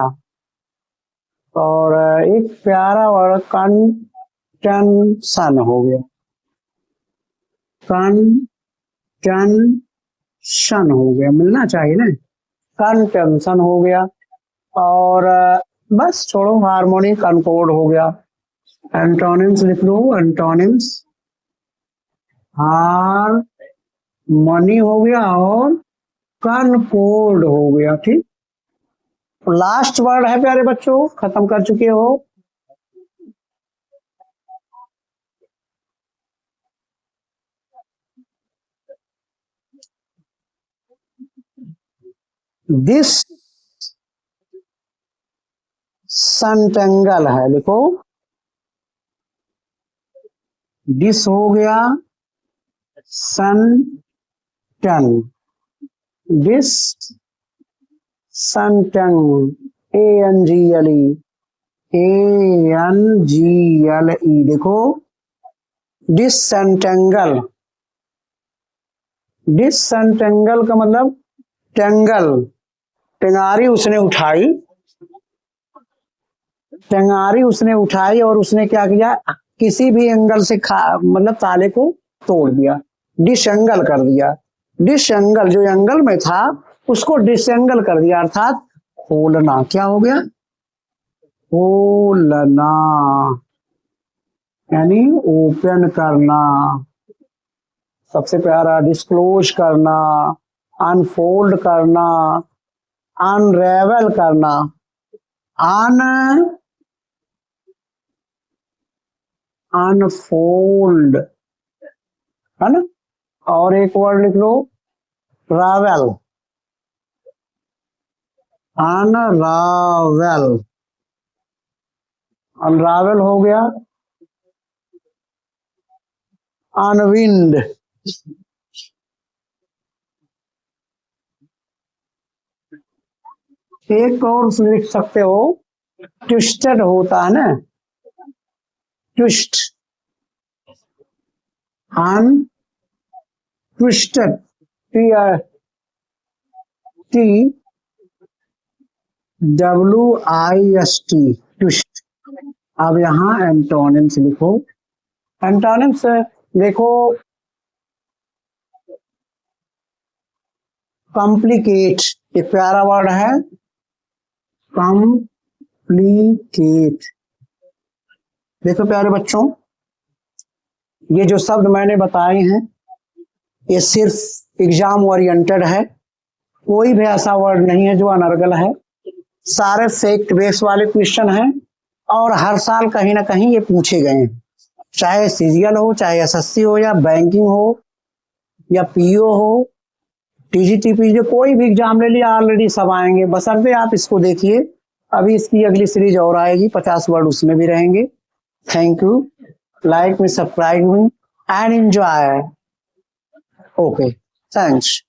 और एक प्यारा वर्ड कंटेंशन हो गया, कंटेंशन हो गया, मिलना चाहिए ना, कंटेंशन हो गया। और बस छोड़ो, हार्मोनी, कनकॉर्ड हो गया। एंटोनिम्स लिख लो, एंटोनिम्स हार्मनी हो गया और कनकॉर्ड हो गया। ठीक, लास्ट वर्ड है प्यारे बच्चों, खत्म कर चुके हो। दिस संटेंगल है, लिखो डिस हो गया, सन टन, डिस संटंग, ANGLE, ANGLE, देखो डिससेंटेंगल, डिससेंटेंगल का मतलब टेंगल, टेंगारी उसने उठाई, टेंगारी उसने उठाई और उसने क्या किया, किसी भी एंगल से मतलब ताले को तोड़ दिया, डिसएंगल कर दिया। डिसएंगल जो एंगल में था उसको डिसएंगल कर दिया, अर्थात खोलना। क्या हो गया? खोलना, यानी ओपन करना। सबसे प्यारा डिस्क्लोज करना, अनफोल्ड करना, अनरेवल करना, अनफोल्ड, है ना। और एक वर्ड लिख लो, रावेल, अनरावेल, अनरावेल हो गया, अनविंड, एक और लिख सकते हो, ट्विस्टेड होता है ना, ट्विस्ट, अन ट्विस्टेड, TWIST, ट्विस्ट। अब यहाँ एंटोनिम्स लिखो, एंटोनिम्स देखो, कॉम्प्लिकेट एक प्यारा वर्ड है, कॉम्प्लिकेट। देखो प्यारे बच्चों, ये जो शब्द मैंने बताए हैं ये सिर्फ एग्जाम ओरिएंटेड है, कोई भी ऐसा वर्ड नहीं है जो अनर्गल है। सारे फैक्ट बेस वाले क्वेश्चन हैं और हर साल कहीं ना कहीं ये पूछे गए हैं, चाहे सीजीएल हो, चाहे एसएससी हो, या बैंकिंग हो, या पीओ हो, टीजीटी पीजी, कोई भी एग्जाम ले लिया ऑलरेडी सब आएंगे। बशर्ते आप इसको देखिए। अभी इसकी अगली सीरीज और आएगी, 50 वर्ड उसमें भी रहेंगे। Thank you, like me, subscribe me and enjoy. Okay, thanks.